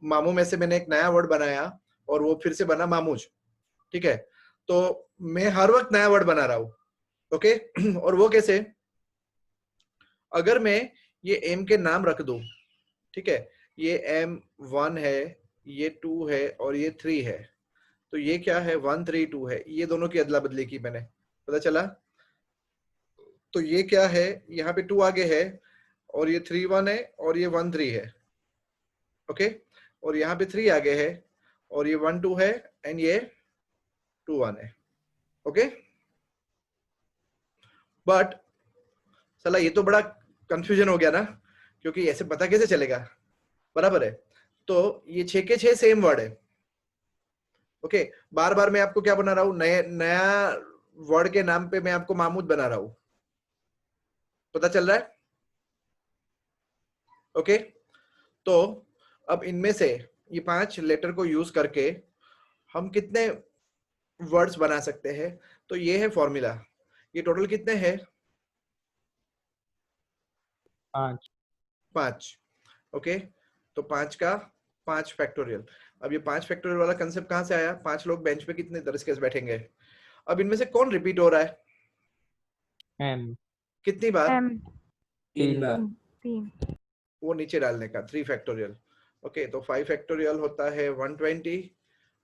मामू में से मैंने एक नया वर्ड बनाया और वो फिर से बना मामूज, ठीक है। तो मैं हर वक्त नया वर्ड बना रहा हूं, ओके। और वो कैसे? अगर मैं ये एम के नाम रख दूं, ठीक है, ये M1 है, ये 2 है और ये 3 है, तो ये क्या है? 1 3 2 है, ये दोनों की अदला बदली की मैंने, पता चला? तो ये क्या है? यहाँ पे 2 आगे है और ये 3 1 है और ये 1 3 है, ओके। और यहाँ पे 3 आगे है और ये 1 2 है एंड ये 2 1 है, ओके। बट साला ये तो बड़ा कंफ्यूजन हो गया ना, क्योंकि ऐसे पता कैसे चलेगा? बराबर है। तो ये 6 के 6 सेम वर्ड है, ओके। बार बार मैं आपको क्या बना रहा हूं? नया वर्ड के नाम पे मैं आपको मामूद बना रहा हूं, पता चल रहा है? ओके। तो अब इनमें से ये 5 लेटर को यूज करके हम कितने वर्ड्स बना सकते हैं? तो ये है फॉर्मूला। ये टोटल कितने हैं? 5। 5, ओके। तो 5 का 5 फैक्टोरियल। अब ये 5 फैक्टोरियल वाला कंसेप्ट कहां से आया? 5 लोग बेंच पे कितने दरस के बैठेंगे? अब इनमें से कौन रिपीट हो रहा है? M। कितनी बार? M 3 बार। 3 वो नीचे डालने का 3 फैक्टोरियल, ओके। तो 5 फैक्टोरियल होता है 120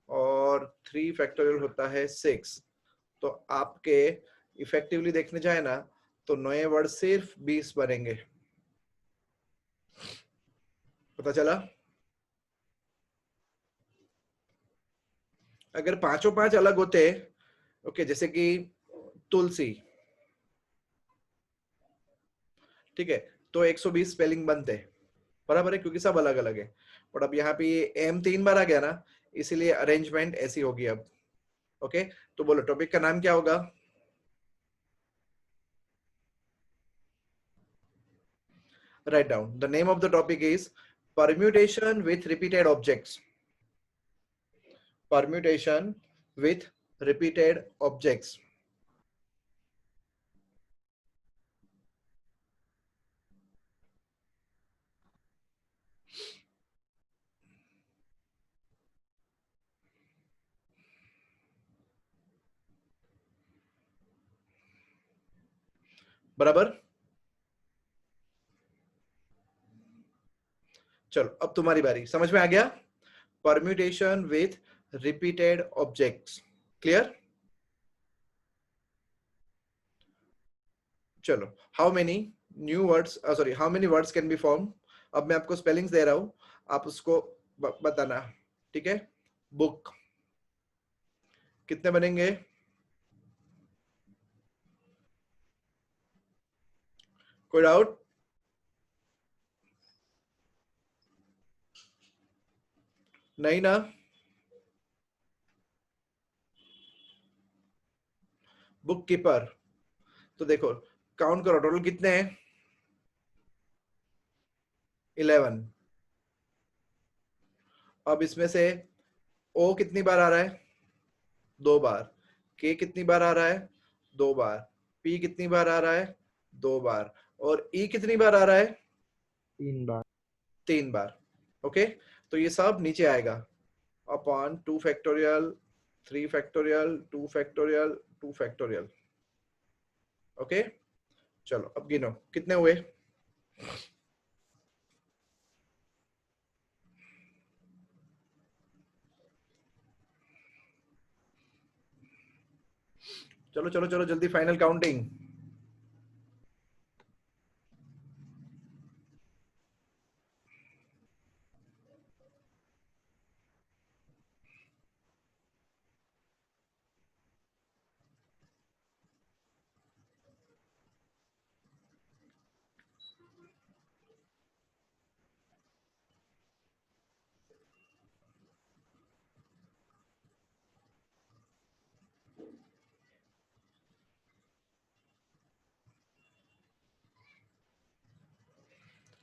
और 3 फैक्टोरियल होता है 6। तो आपके इफेक्टिवली देखने जाए ना तो नए वर्ड सिर्फ 20 बनेंगे, पता चला? अगर पांचों 5 अलग होते, ओके, जैसे कि तुलसी, ठीक है, तो 120 स्पेलिंग बनते, बराबर है, क्योंकि सब अलग अलग है। बट अब यहाँ पे ये एम 3 बार आ गया ना, इसीलिए अरेंजमेंट ऐसी होगी अब, ओके। तो बोलो टॉपिक का नाम क्या होगा? Write down. The name of the topic is permutation with repeated objects. Permutation with repeated objects. बराबर। चलो अब तुम्हारी बारी, समझ में आ गया? Permutation with repeated objects, clear? चलो, how many new words, sorry, how many words can be form? अब मैं आपको स्पेलिंग्स दे रहा हूं, आप उसको बताना, ठीक है। बुक कितने बनेंगे? कोई डाउट? नहीं ना? बुक कीपर, तो देखो काउंट करो टोटल कितने हैं? 11। अब इसमें से ओ कितनी बार आ रहा है? 2 बार। के कितनी बार आ रहा है? 2 बार। पी कितनी बार आ रहा है? 2 बार। और ई कितनी बार आ रहा है? 3 बार। 3 बार, ओके। तो ये सब नीचे आएगा upon 2 factorial, 3 factorial, 2 factorial, 2 factorial, okay. चलो अब गिनो कितने हुए? चलो चलो चलो जल्दी फाइनल काउंटिंग।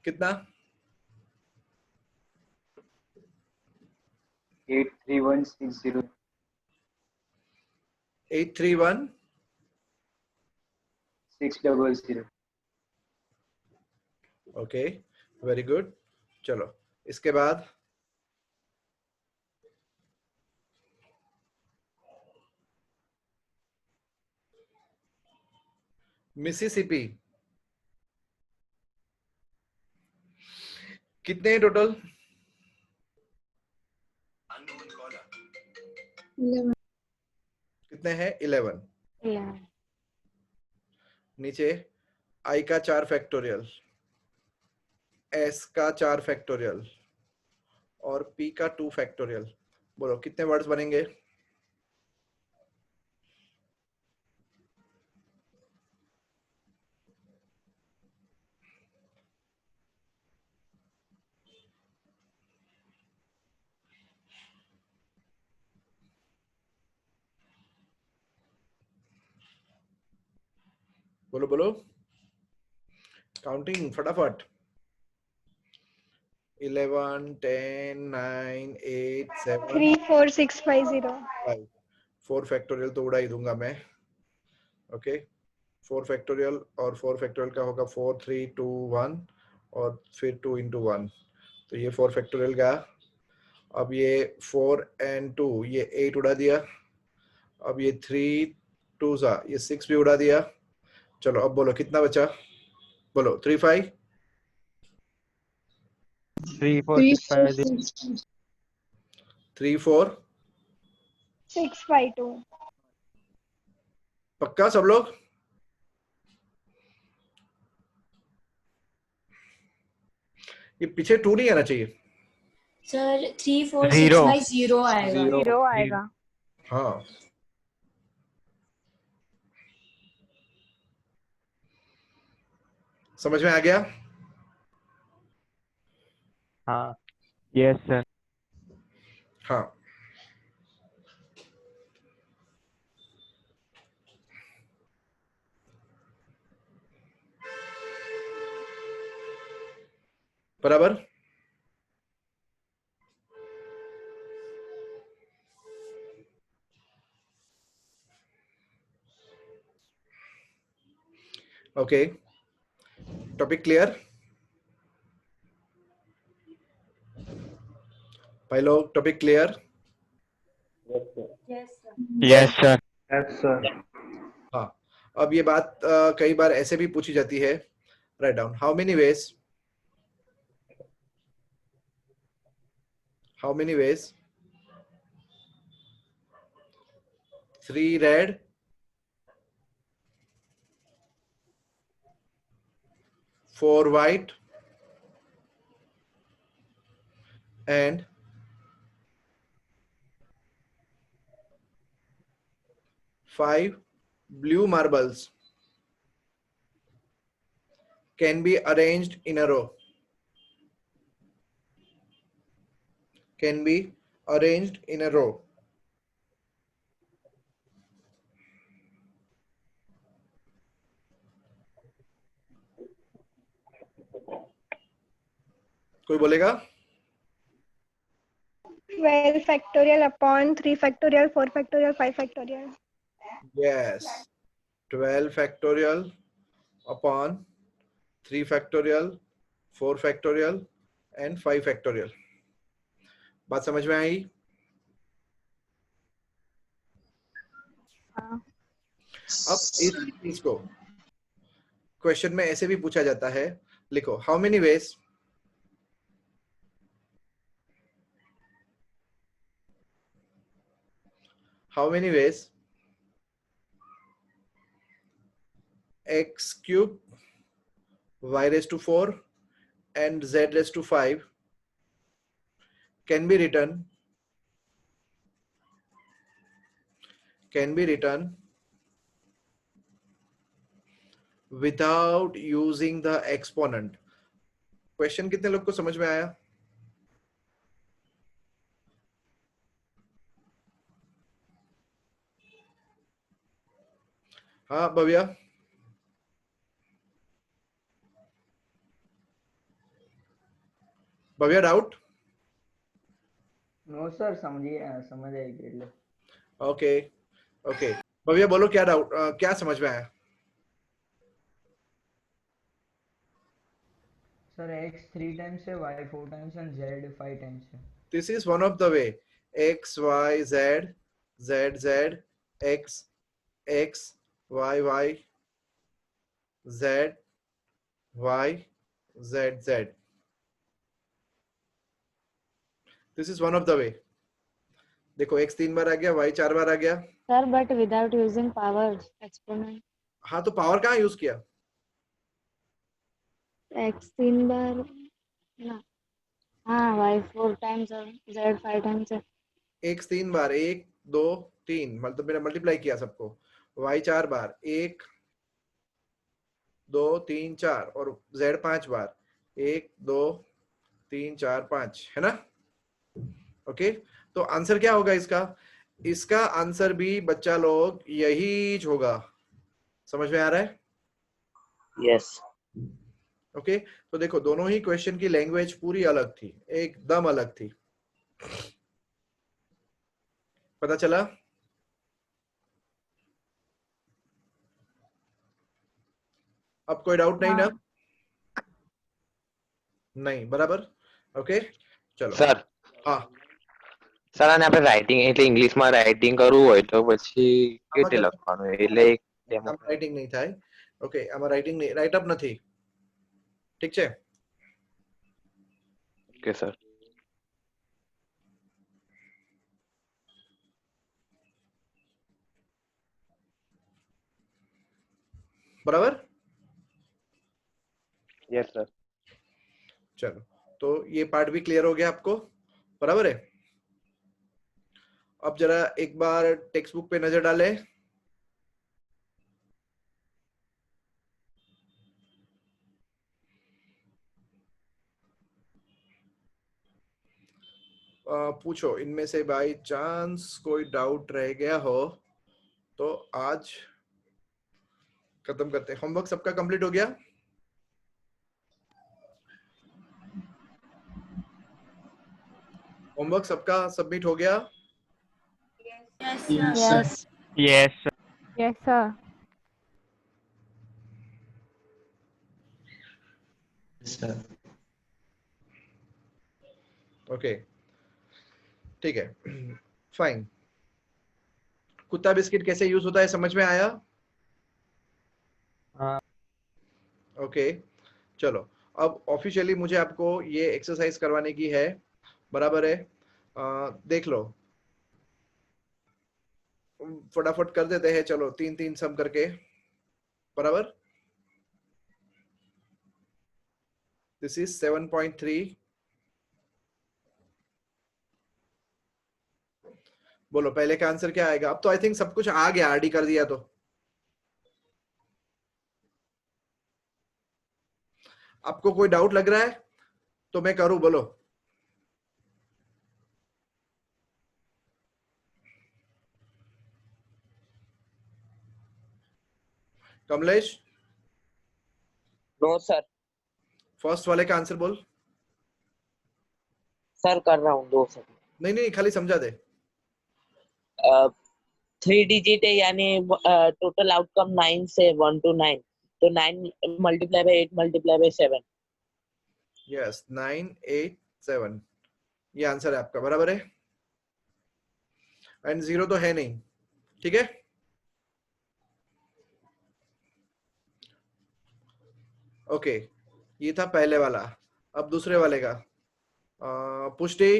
कितना? 83160 831 600। Okay, very good. चलो इसके बाद मिसिसिपी कितने हैं टोटल? 11. कितने हैं? 11. Yeah. नीचे आई का 4 फैक्टोरियल, एस का 4 फैक्टोरियल और पी का 2 फैक्टोरियल। बोलो कितने वर्ड्स बनेंगे? बोलो बोलो, काउंटिंग फटाफट। 11, 10, 9, 8, 7, 3, 4, 6, 5, 0. 5. 4 फैक्टोरियल तो उड़ा ही दूंगा मैं। ओके, 4 फैक्टोरियल और 4 फैक्टोरियल का होगा 4, 3, 2, 1 और फिर 2 into 1, तो ये 4 फैक्टोरियल का। अब ये 4 and 2 ये 8 उड़ा दिया। अब ये 3 2 ये 6 भी उड़ा दिया। चलो अब बोलो कितना बचा? बोलो 3, 5, 3, 4, 3, 6, 5, 4, 6, 3, 4। 6, 5, 2. पक्का सब लोग? ये पीछे 2 नहीं आना चाहिए। Sir 3, 4, 6 Zero. by 0 आएगा। Zero. 0 आएगा. हाँ, समझ में आ गया? हाँ. Yes, sir. हाँ, बराबर। ओके, टॉपिक क्लियर भाई लोग? Topic clear? Yes, sir. Yes, sir. हाँ, अब ये बात कई बार ऐसे भी पूछी जाती है। Write down, how many veg, how many veg 3 red, 4 white and 5 blue marbles can be arranged in a row. Can be arranged in a row. कोई बोलेगा? 12 factorial upon 3 factorial, 4 factorial, 5 factorial. Yes, 12 factorial upon 3 factorial, 4 factorial and 5 factorial. बात समझ में आई? हाँ. अब इस चीज को क्वेश्चन में ऐसे भी पूछा जाता है। लिखो how many veg, how many veg x cube y raised to 4 and z raised to 5 can be written without using the exponent. Question कितने लोग को समझ में आया? हाँ Bhavya, Bhavya doubt? No, sir. समझ आएगी એટલે. ओके ओके, भव्या बोलो क्या डाउट, क्या समझ में आया? सर x 3 times है, y 4 times and z 5 times है. This is one of the way. X y z, z z, x x, y y, Z Y Z Z. This is one of the way. देखो x 3 बार आ गया, y 4 बार आ गया. Sir, but without using power exponent. हाँ तो power कहाँ use किया? X 3 बार ना. हाँ, y 4 times और z 5 times है. x 3 बार 1 2 3 मतलब मैंने मल्टीप्लाई किया सबको. y 4 बार 1 2 3 4 और z 5 बार 1 2 3 4 5 है ना. ओके तो आंसर क्या होगा इसका? इसका आंसर भी बच्चा लोग यही होगा. समझ में आ रहा है? यस ओके तो देखो दोनों ही क्वेश्चन की लैंग्वेज पूरी अलग थी, एकदम अलग थी. पता चला? अब कोई डाउट नहीं ना? नहीं बराबर. ओके चलो. સર હા સર અને આપણે રાઇટિંગ એટલે ઇંગ્લિશમાં રાઇટિંગ કરવું હોય તો પછી કેવી રીતે લખવાનું એટલે એક ડેમો આમાં રાઇટિંગ નહીં થાય. ઓકે આમાં રાઇટિંગ નહીં, રાઇટ અપ નથી. ઠીક છે. ઓકે સર बराबर. યસ સર चलो तो ये पार्ट भी क्लियर हो गया आपको. बराबर है. अब जरा एक बार टेक्स्ट बुक पे नजर डालें. पूछो इनमें से बाय चांस कोई डाउट रह गया हो तो आज खत्म करते हैं. होमवर्क सबका कंप्लीट हो गया? होमवर्क सबका सबमिट हो गया? Yes, sir. Yes. Yes, sir. Yes, sir. Sir okay ठीक है. फाइन. कुत्ता बिस्किट कैसे यूज होता है समझ में आया? हाँ. ओके चलो अब ऑफिशियली मुझे आपको ये एक्सरसाइज करवाने की है. बराबर है. देख लो फटाफट कर देते हैं. चलो 3 सम करके. बराबर. This is 7.3. बोलो पहले का आंसर क्या आएगा? अब तो आई थिंक सब कुछ आ गया, आरडी कर दिया तो. आपको कोई डाउट लग रहा है तो मैं करूं? बोलो. कमलेश नो सर फर्स्ट वाले का आंसर बोल. सर कर रहा हूँ 2 सेकंड नहीं नहीं खाली समझा दे. 3 डिजिट है यानी टोटल आउटकम 9 से 1 to 9 तो 9 multiply by 8 multiply by 7 yes 9 8 7 ये आंसर है आपका. बराबर है. एंड 0 तो है नहीं. ठीक है. ओके ये था पहले वाला. अब दूसरे वाले का. पुष्टि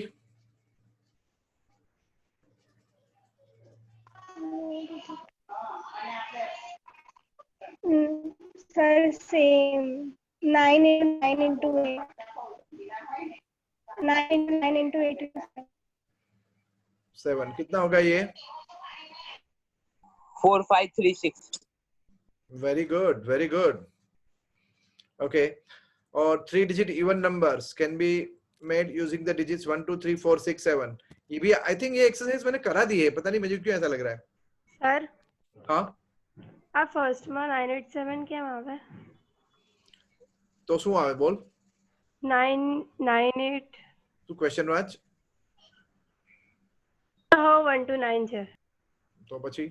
Sir, same. 9 into 8. 9 into 8 is 7 कितना होगा ये? 4 5 3 6 very good very good. Okay और 3 digit even numbers can be made using the digits 1 2 3 4 6 7. ये भी आई थिंक ये एक्सरसाइज मैंने करा दी है, पता नहीं मुझे क्यों ऐसा लग रहा है. Sir, हाँ આ ફર્સ્ટ માં 987 કેમ આવે? तो શું આવે બોલ? 998 તું ક્વેશ્ચન વાંચ હો 1 to 9 છે. તો પછી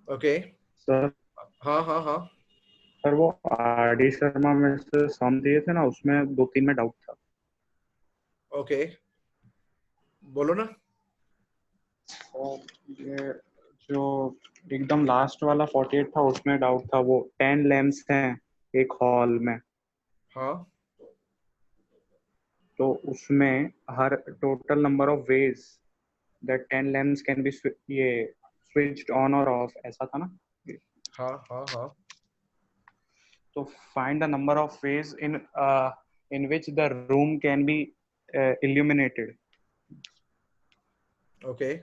ओके सर हाँ हाँ हाँ सर वो आरडी शर्मा में से सम दिए थे ना, उसमें 2-3 में डाउट था. ओके बोलो ना. और ये जो एकदम लास्ट वाला 48 था उसमें डाउट था, वो 10 लैम्प्स हैं एक हॉल में, हाँ तो उसमें हर total number of ways that 10 lamps can be ये स्विच्ड ऑन और ऑफ, ऐसा था ना? हाँ हाँ हाँ तो find the number of ways in which the room can be illuminated. Okay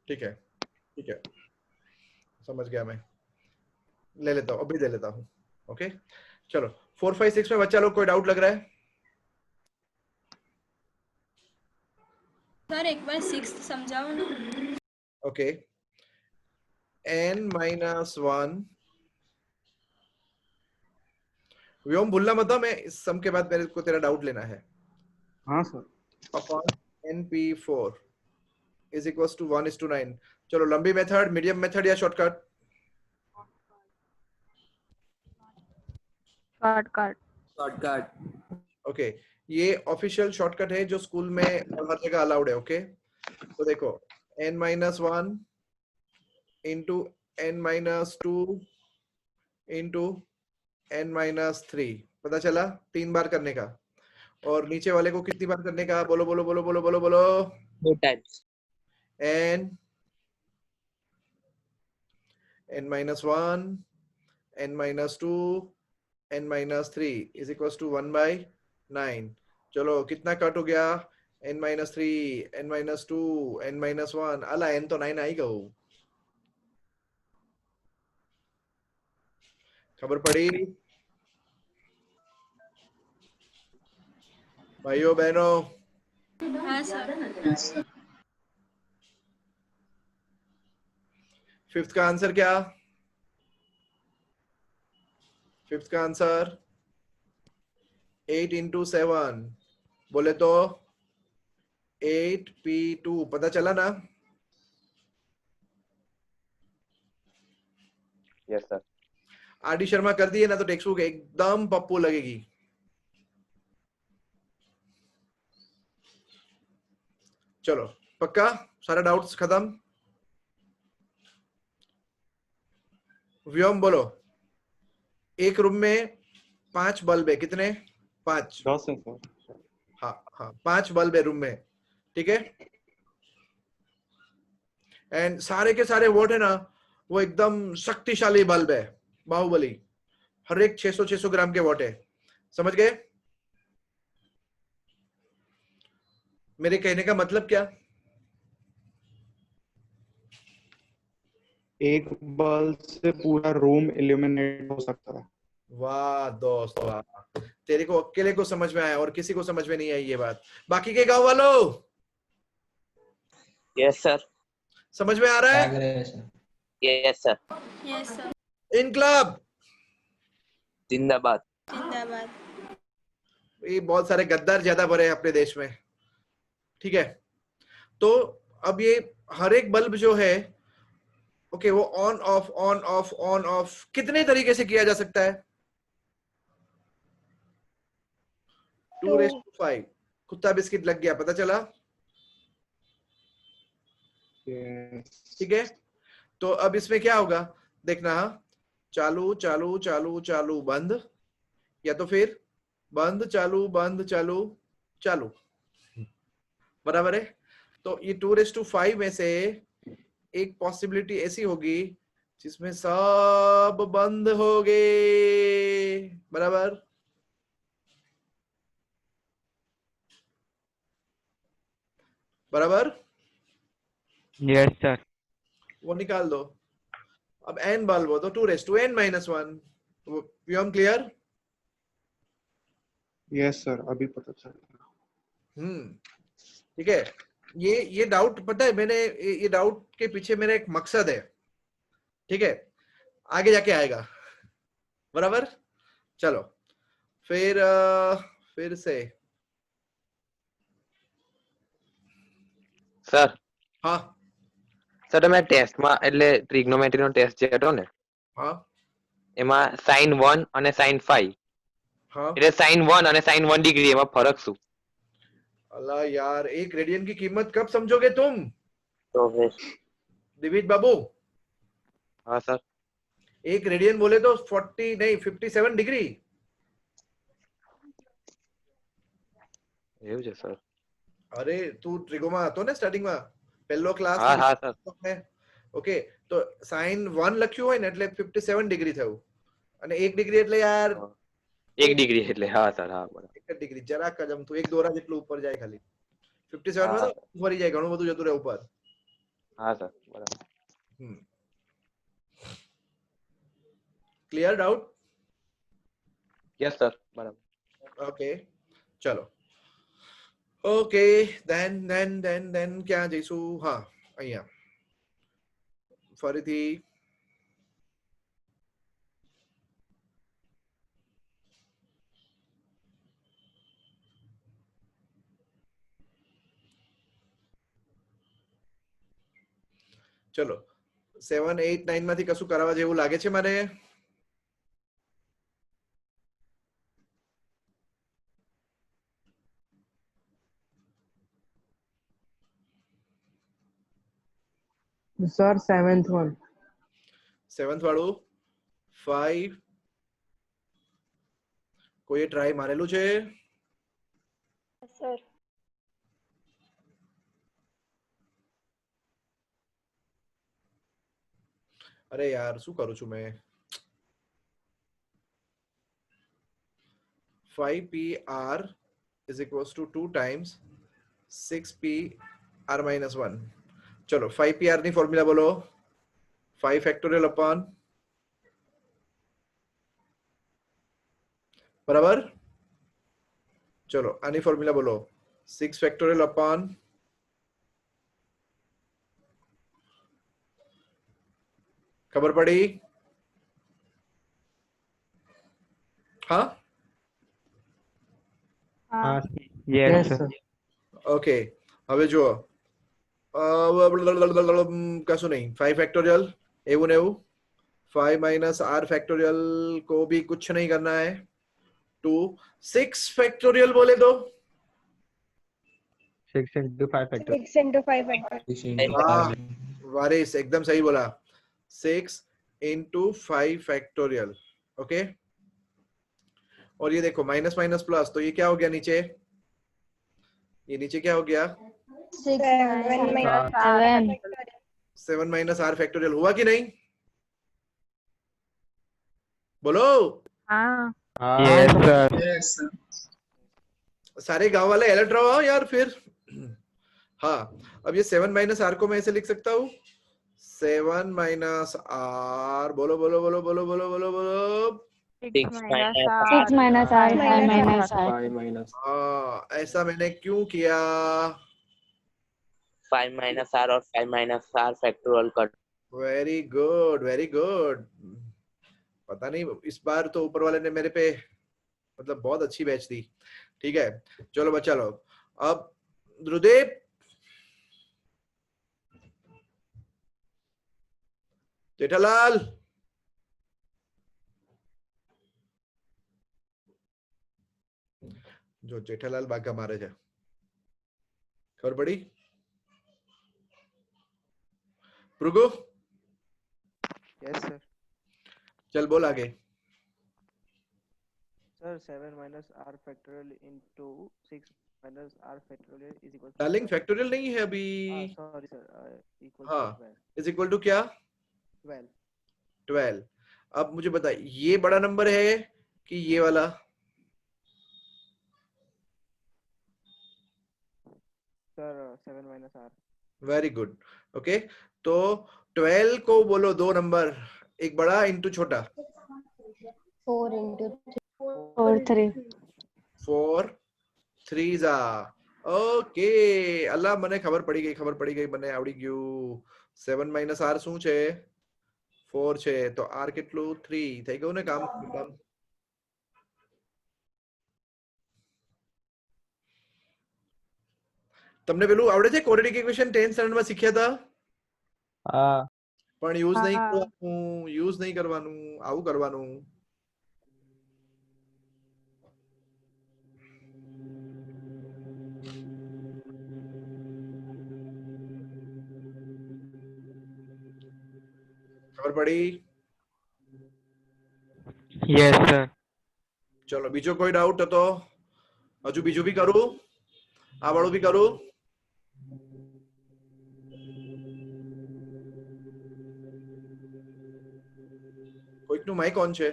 ठीक है ठीक है, समझ गया मैं, ले लेता हूँ, अभी ले लेता हूँ। ओके चलो 4 5 6 में बच्चा लोग कोई डाउट लग रहा है? सर एक बार 6 समझाओ ना। ओके n-1, व्योम भूलना मत, मैं इस सम के बाद मेरे को तेरा डाउट लेना है। हाँ sir. Upon np4 is equals to 1:9। चलो लंबी मेथड, मीडियम मेथड या शॉर्टकट? शॉर्टकट। ओके ये ऑफिशियल शॉर्टकट है जो स्कूल में हर जगह अलाउड है। ओके तो देखो n-1 into n-2 into n-3, पता चला 3 बार करने का। और नीचे वाले को कितनी बार करने का? बोलो बोलो बोलो बोलो बोलो बोलो। 2 times. n-1 n-2 n-3 is equals to 1/9। चलो कितना कट हो गया? n-3 n-2 n-1, अला n तो 9 आएगा वो, खबर पड़ी भाइयों बहनों? हाँ सर। फिफ्थ का आंसर क्या? फिफ्थ का आंसर 8 इंटू 7, बोले तो 8p2, पता चला ना? Yes sir. R D Sharma कर दिए ना तो टेक्स्ट बुक एकदम पप्पू लगेगी। चलो पक्का, सारा डाउट्स खत्म? व्योम बोलो, एक रूम में 5 बल्ब है, कितने? 5। 10 है सर। हाँ हाँ 5 बल्ब है रूम में, ठीक है। एंड सारे के सारे वोट है ना, वो एकदम शक्तिशाली बल्ब है, बाहुबली, हर एक 600 ग्राम के वोट है, समझ गए मेरे कहने का मतलब क्या? एक बल्ब से पूरा रूम इल्यूमिनेट हो सकता है। वाह दोस्त वाह, तेरे को अकेले को समझ में आया और किसी को समझ में नहीं आई ये बात। बाकी के गांव वालों? Yes sir. समझ में आ रहा है? Yes sir. Yes sir. इनकलाब जिंदाबाद. जिंदाबाद। ये बहुत सारे गद्दार ज्यादा भरे हैं अपने देश में, ठीक है। तो अब ये हर एक बल्ब जो है, ओके, वो on off on off on off कितने तरीके से किया जा सकता है? 2⁵5। कुत्ता बिस्किट लग गया, पता चला? ठीक है, तो अब इसमें क्या होगा देखना, चालू चालू चालू चालू बंद, या तो फिर बंद चालू बंद चालू चालू, बराबर है। तो ये 2:5 में से एक पॉसिबिलिटी ऐसी होगी जिसमें सब बंद हो गए, बराबर। बराबर, यस सर। वो निकाल दो। अब n बल्ब हो तो 2⁻n-1। व्योम क्लियर? यस सर, अभी पता चला। ठीक है, ये डाउट पता है, मैंने ये डाउट के पीछे मेरा एक मकसद है, ठीक है, आगे जाके आएगा, बराबर। चलो फिर से સર हाँ સર તમે ટેસ્ટમાં એટલે ટ્રિગ્નોમેટ્રી નો ટેસ્ટ જે હતો ને हाँ એમાં sin 1 અને sin 5 हाँ। એટલે sin 1 અને sin 1 ડિગ્રી એમાં ફરક શું? अल्लाह यार, 1 रेडियन की कीमत कब समझोगे तुम? तो फिर दिविज बाबू हाँ सर एक रेडियन बोले तो 40 नहीं 57 डिग्री। એવું છે સર અરે તું ટ્રિગોમાં હતો ને સ્ટાર્ટિંગમાં પહેલો ક્લાસ હા હા સર ઓકે તો sin 1 લખ્યું હોય ને એટલે 57 ડિગ્રી થયું અને 1 ડિગ્રી એટલે યાર 1 ડિગ્રી એટલે હા સર હા બરાબર 1 ડિગ્રી જરાક જ આમ તું એક દોરા જેટલું ઉપર જાય ખાલી 57 માં હા તો ફરી જાય ઘણું બધું જતું રહે ઉપર। હા સર બરાબર ક્લિયર ડાઉટ? યસ સર બરાબર ઓકે ચલો ઓકે દેન ક્યાં જઈશું? હા અહીંયા ફરીથી ચલો 7 8 9 માંથી કશું કરાવવા જેવું લાગે છે મને? Sir, seventh one. 7th વાળું 5 કોઈએ ટ્રાય મારેલું છે? sir. અરે યાર શું કરું છું મેં? 5pr is equals to 2 times 6pr minus 1। ચલો 5pr ની ફોર્મ્યુલા બોલો। 5 ફેક્ટોરિયલ અપોન બરાબર। ચલો આની ફોર્મ્યુલા બોલો 6 ફેક્ટોરિયલ અપોન ખબર પડી? હા Yes, sir. ઓકે હવે જુઓ કશું નહીં 5 ફેક્ટોरियल એવું ને એવું 5 माइनस आर फैक्टोरियल को भी कुछ नहीं करना है। 2 6 फैक्टोरियल बोले तो 6 into 5 factorial. 6 into 5 factorial. हाँ वारिस एकदम सही बोला 6 into 5 फैक्टोरियल ओके। और ये देखो माइनस माइनस प्लस तो ये क्या हो गया नीचे? ये नीचे क्या हो गया? 7 minus r 7 factorial. 7 minus r factorial हुआ कि नहीं? बोलो हाँ Yes, sir. सारे गांव वाले अलर्ट रहो यार फिर। हाँ अब ये 7 माइनस आर को मैं ऐसे लिख सकता हूँ 7 माइनस आर बोलो बोलो बोलो बोलो बोलो बोलो बोलो 6 minus 6 minus r 5 minus r हाँ ऐसा मैंने क्यों किया? 5 minus r और 5 minus r factorial cut. Very good very good. पता नहीं इस बार तो ऊपर वाले ने मेरे पे मतलब बहुत अच्छी बैच दी। ठीक है चलो बच्चा लोग अब ध्रुदेव जेठालाल जो जेठालाल बाघा मारे છે ખબર પડી? Bhrigu Yes, sir. चल बोल आगे। Sir, 7 minus r factorial into 6 minus r factorial is equal to darling factorial नहीं है अभी। sorry, sir. Equal हाँ to 12. इज इक्वल टू क्या? 12. 12। अब मुझे बता ये बड़ा नंबर है कि ये वाला? Sir, 7 minus r. Very good okay तो 12 को बोलो दो नंबर एक बड़ा इंटू छोटा 4 into 4 3 4 3 जा ઓકે અલ્લા મને ખબર પડી ગઈ મને આવડી ગયું 7 માઇનસ r શું છે? 4 છે તો r કેટલું? 3 થઈ ગયું ને કામ? તમને પેલું આવડે છે ક્વોડ્રેટિક ઇક્વેશન 10th સ્ટાન્ડર્ડ માં શીખ્યા હતા પણ યુઝ નહીં કરવાનું આવું કરવાનું। ખબર પડી? Yes, sir. ચલો બીજો કોઈ ડાઉટ હતો? હજુ બીજું બી કરું? આ વાળું બી કરું? કોઈકનું માઇક ઓન છે?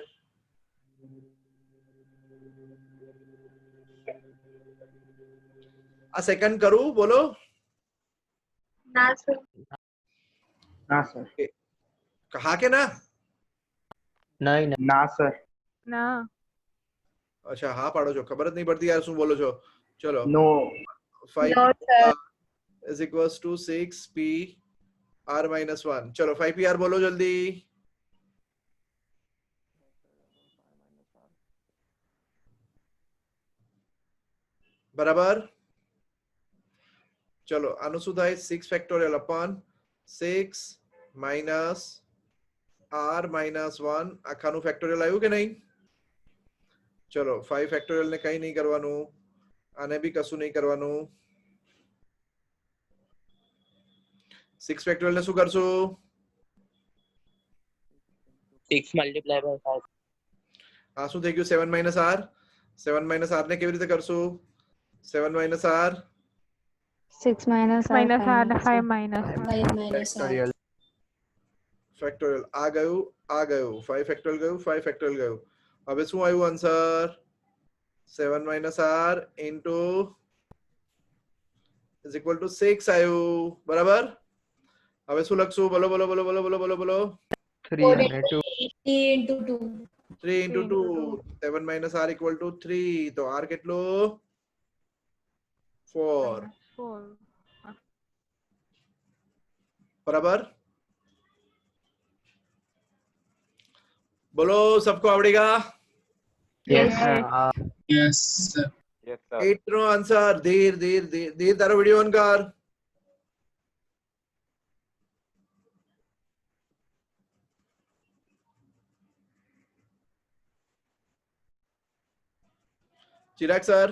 આ સેકન્ડ કરું? બોલો. ના સર. ના સર. હા કે ના? નહીં ના સર. ના. અચ્છા હા પાડો છો, ખબર જ નહીં પડતી યાર શું બોલો છો. ચલો નો. 5 No, sir. is equals to 6p r minus 1. चलो 5p r बोलो जल्दी. बराबर. चलो આનું શું થાય? 6 factorial upon 6 minus r minus 1 આખાનું ફેક્ટોરિયલ આવ્યું કે નહીં? ચલો 5 ફેક્ટોરિયલ ને કઈ નહીં કરવાનું, આને બી કશું નહીં કરવાનું. 6 ફેક્ટોરિયલ ને શું કરશું? 6 multiplied by 5. આ શું થઈ ગયું? 7 માઇનસ r. 7 માઇનસ r ને કેવી રીતે કરશું? 7 minus r 6 minus r. minus r ને 5 minus ફેક્ટોરિયલ. ફેક્ટોરિયલ આ ગયું, આ ગયું, 5 ફેક્ટોરિયલ ગયું, 5 ફેક્ટોરિયલ ગયું. હવે શું આવ્યું answer? 7 minus r into is equal to 6 આવ્યું. બરાબર. હવે શું લખશું? બોલો બોલો બોલો બોલો બોલો બોલો બોલો. 3 અને 2. 3 into 2. 3 into 2. 7 minus r equal to 3. તો r કેટલો? 4. 4. बराबर. बोलो सबको आवड़ेगा? Yes, sir. Yes, sir. Yes, sir. 8 નો આન્સર. ધીર ધીર ધીર ધીર તારો વિડિયો ઓન કર. ચિરાગ સર.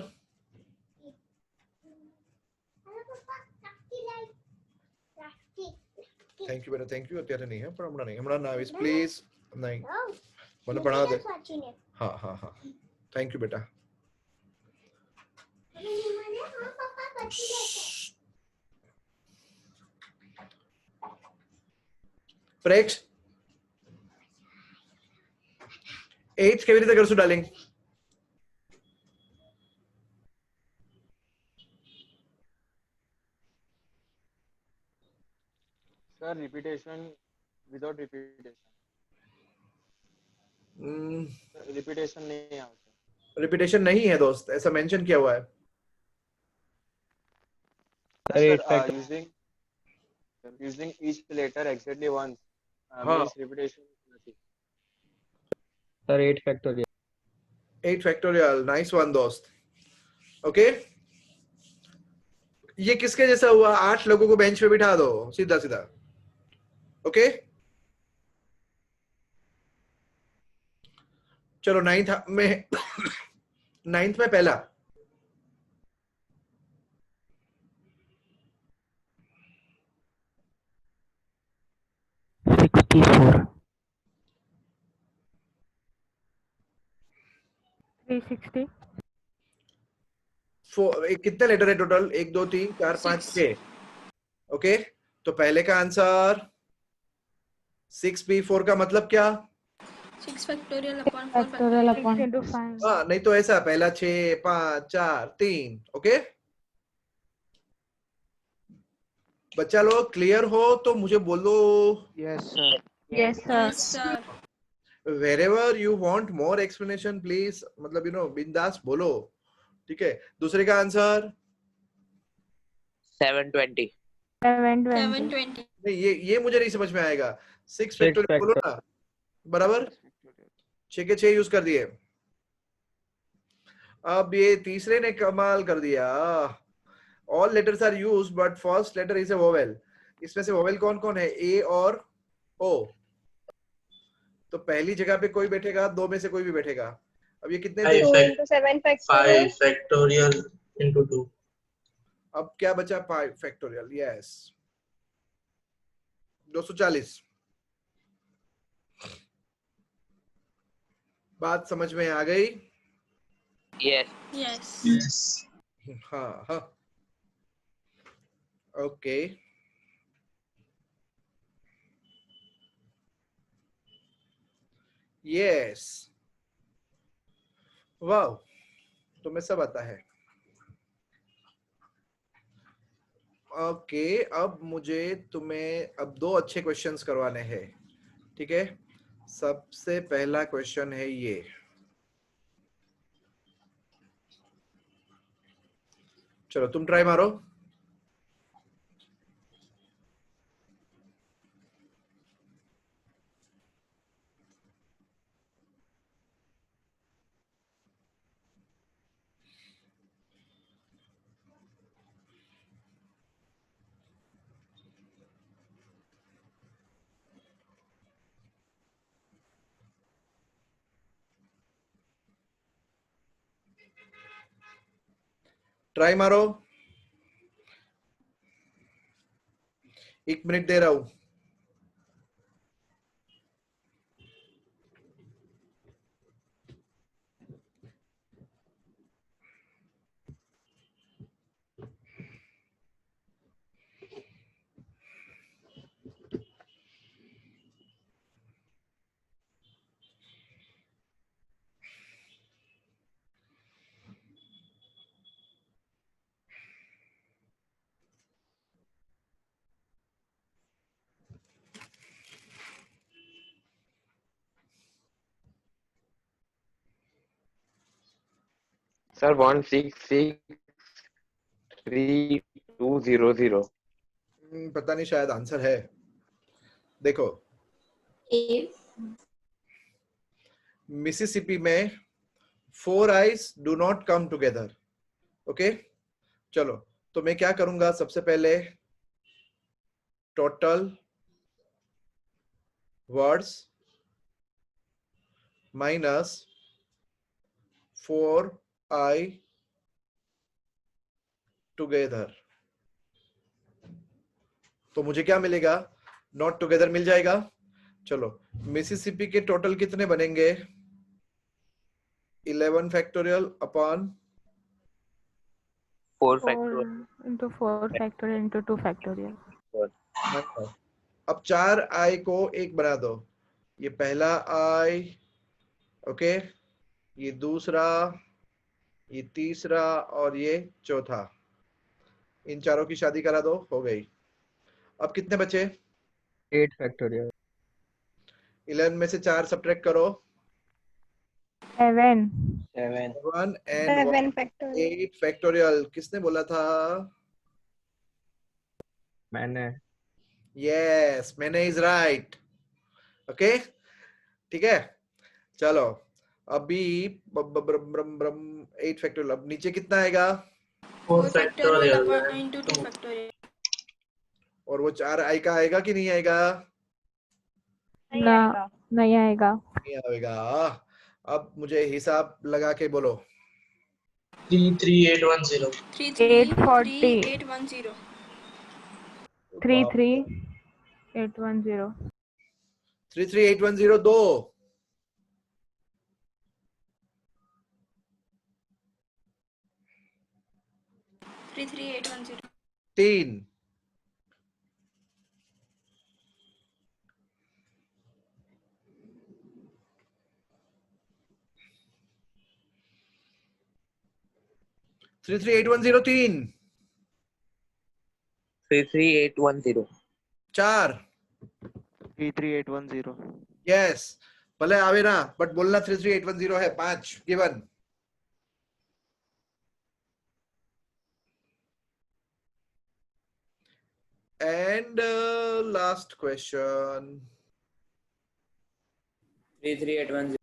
થેન્ક યુ બેટા, થેન્ક યુ. અત્યારે નહીં હે, પણ હમણાં નહીં, હમણાં ના આવીશ પ્લીઝ. નહીં મને ભણાવ દે. હા હા હા, થેન્ક યુ બેટા. પ્રેક્ષ 8 કેવી રીતે કરશું darling? Sir, repetition without repetition. Repetition नहीं आता. रिपीटेशन नहीं है दोस्त, ऐसा मेंशन किया हुआ है. Sir, using each letter exactly once means repetition nothing. Sir, 8 factorial. 8 factorial. Nice one दोस्त. ओके, ये किसके जैसा हुआ? 8 लोगों को बेंच पे बिठा दो सीधा सीधा. ओके चलो 9th में 9th में पहला 64. 360. कितने लेटर है टोटल? 1 2 3 4 5 6. ओके, तो पहले का आंसर 6p4 का मतलब क्या? 6 factorial upon 4 Factorial factorial. upon 6 into 5. हाँ, नहीं तो ऐसा पहला 6 5 4 3. ओके बच्चा लोग क्लियर हो तो मुझे बोलो. Yes, sir. Yes, sir. Yes, sir. wherever you want more explanation please मतलब बिंदास बोलो. ठीक है. दूसरे का आंसर 720. 720. 720. नहीं, ये मुझे नहीं समझ में आएगा. 6 फैक्टोरियल बोलो ना. बराबर. 6 के 6 यूज कर दिए. अब ये तीसरे ने कमाल कर दिया. All letters are used but first letter is a vowel. इसमें से वोवेल कौन कौन है? ए और ओ. तो पहली जगह पे कोई बैठेगा, दो में से कोई भी बैठेगा. अब ये कितने 2 into 7 factorial. 5 factorial into 2. अब क्या बचा? 5 फैक्टोरियल. यस 240. बात समझ में आ गई? Yes. Yes. Yes. हाँ हाँ, ओके। यस, वाह, तुम्हें सब आता है। ओके, अब मुझे तुम्हें अब 2 अच्छे क्वेश्चंस करवाने हैं, ठीक है? सबसे पहला क्वेश्चन है ये, चलो तुम ट्राई मारो। ट्राई मारो, 1 मिनट दे रहा हूं। Sir, 1663200. पता नहीं, शायद आंसर है। देखो, A. मिसिसिपी में 4 eyes do not come together. Okay, चलो तो मैं क्या करूंगा, सबसे पहले टोटल वर्ड्स माइनस 4 आई टुगेदर, तो मुझे क्या मिलेगा? नॉट टुगेदर मिल जाएगा। चलो, मिसिसिपी के टोटल कितने बनेंगे? 11 factorial upon 4 4 factorial. into 4 factorial into 2 factorial. अब 4 आई को 1 बना दो, ये पहला आई, ओके, ये दूसरा, ये तीसरा और ये चौथा, इन चारों की शादी करा दो, हो गई। अब कितने बचे? 8 factorial. 11 में से 4 सब्ट्रैक्ट करो, 7. 1 and 7 factorial. 8 फैक्टोरियल। किसने बोला था? मैंने। यस, मैंने इज राइट। ओके, ठीक है, चलो अभी 8 फैक्टोरियल। अब नीचे कितना आएगा? 4 factorial into 2 factorial. और वो 4 आई का आएगा कि नहीं आएगा? ना, नहीं आएगा। नहीं आएगा। अब मुझे हिसाब लगा के बोलो। 33810. 840. 33810. 33810 2, 33810. 3, 33810 3, 33810. 4, 33810. यस, भले आवे ना, बट बोलना 33810 है। 5 given. And last question. 33810.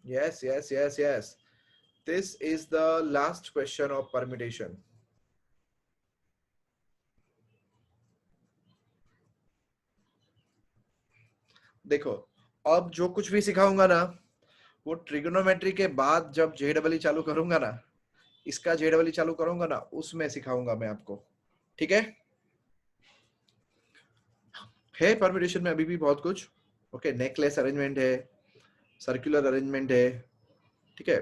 Yes, yes, yes, yes. This is the last question of permutation. देखो, अब जो कुछ भी सिखाऊंगा ना, वो ट्रिगोनोमेट्री के बाद जब जेडबल चालू करूंगा ना, इसका जेडबल चालू करूंगा ना, उसमें सिखाऊंगा मैं आपको, ठीक है? परम्यूटेशन में अभी भी बहुत कुछ। ओके, नेकलेस अरेंजमेंट है, सर्कुलर अरेंजमेंट है, ठीक है।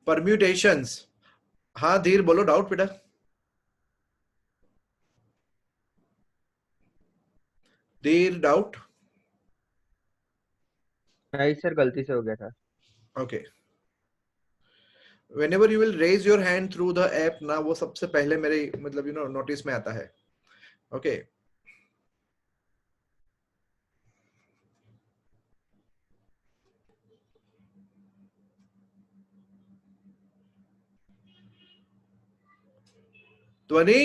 परम्यूटेशंस, हाँ धीर बोलो, डाउट बेटा। धीर डाउट। नहीं सर, गलती से हो गया था। Okay, whenever you will raise your hand through the app ना, वो सबसे पहले मेरे मतलब नोटिस में आता है। ओके ध्वनि,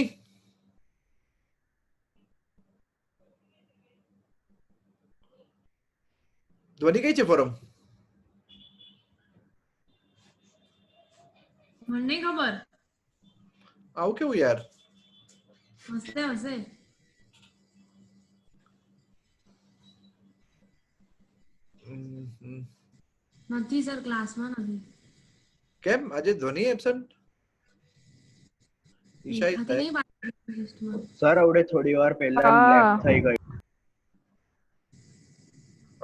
ध्वनि कई છે ફોરમ? મને નહીં ખબર. આવું કેવું યાર? હશે હશે. નથી સર, ક્લાસમાં નથી. કેમ આજે ધ્વનિ એબ્સન્ટ? ઈશા is દેખાતી there? નહીં બાકી લિસ્ટમાં. સર આવડે થોડી વાર પહેલા લેફ્ટ થઈ ગઈ.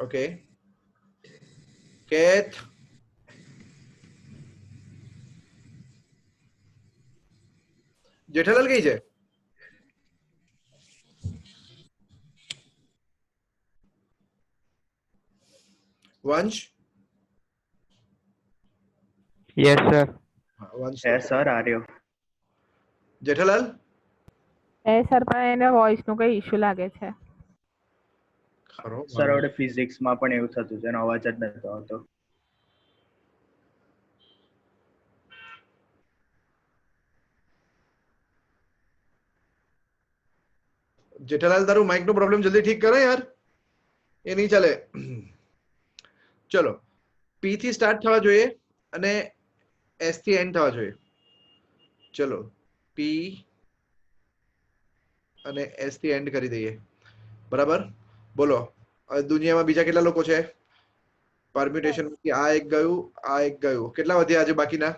ઓકે કેત, જેઠાલાલ કઈ છે? વંશ? Yes sir. વંશ યસ સર આ રહ્યો. જેઠાલાલ? એ સર પણ એને વોઇસ નું કઈ ઇશ્યુ લાગે છે. ખરો સર આવડે ફિઝિક્સમાં પણ એવું થતું છે, એનો અવાજ જ નતો આવતો. જેઠાલાલ તારું માઇક નો પ્રોબ્લેમ જલ્દી ઠીક કરે યાર, એ નહીં ચાલે. ચલો, પી થી સ્ટાર્ટ થવા જોઈએ અને એસ થી એન્ડ થવા જોઈએ. ચલો પી અને એસ થી એન્ડ કરી દઈએ, બરાબર? બોલો હવે દુનિયામાં બીજા કેટલા લોકો છે? પરમ્યુટેશન માંથી આ એક ગયું, આ એક ગયું, કેટલા વધ્યા આજે બાકીના?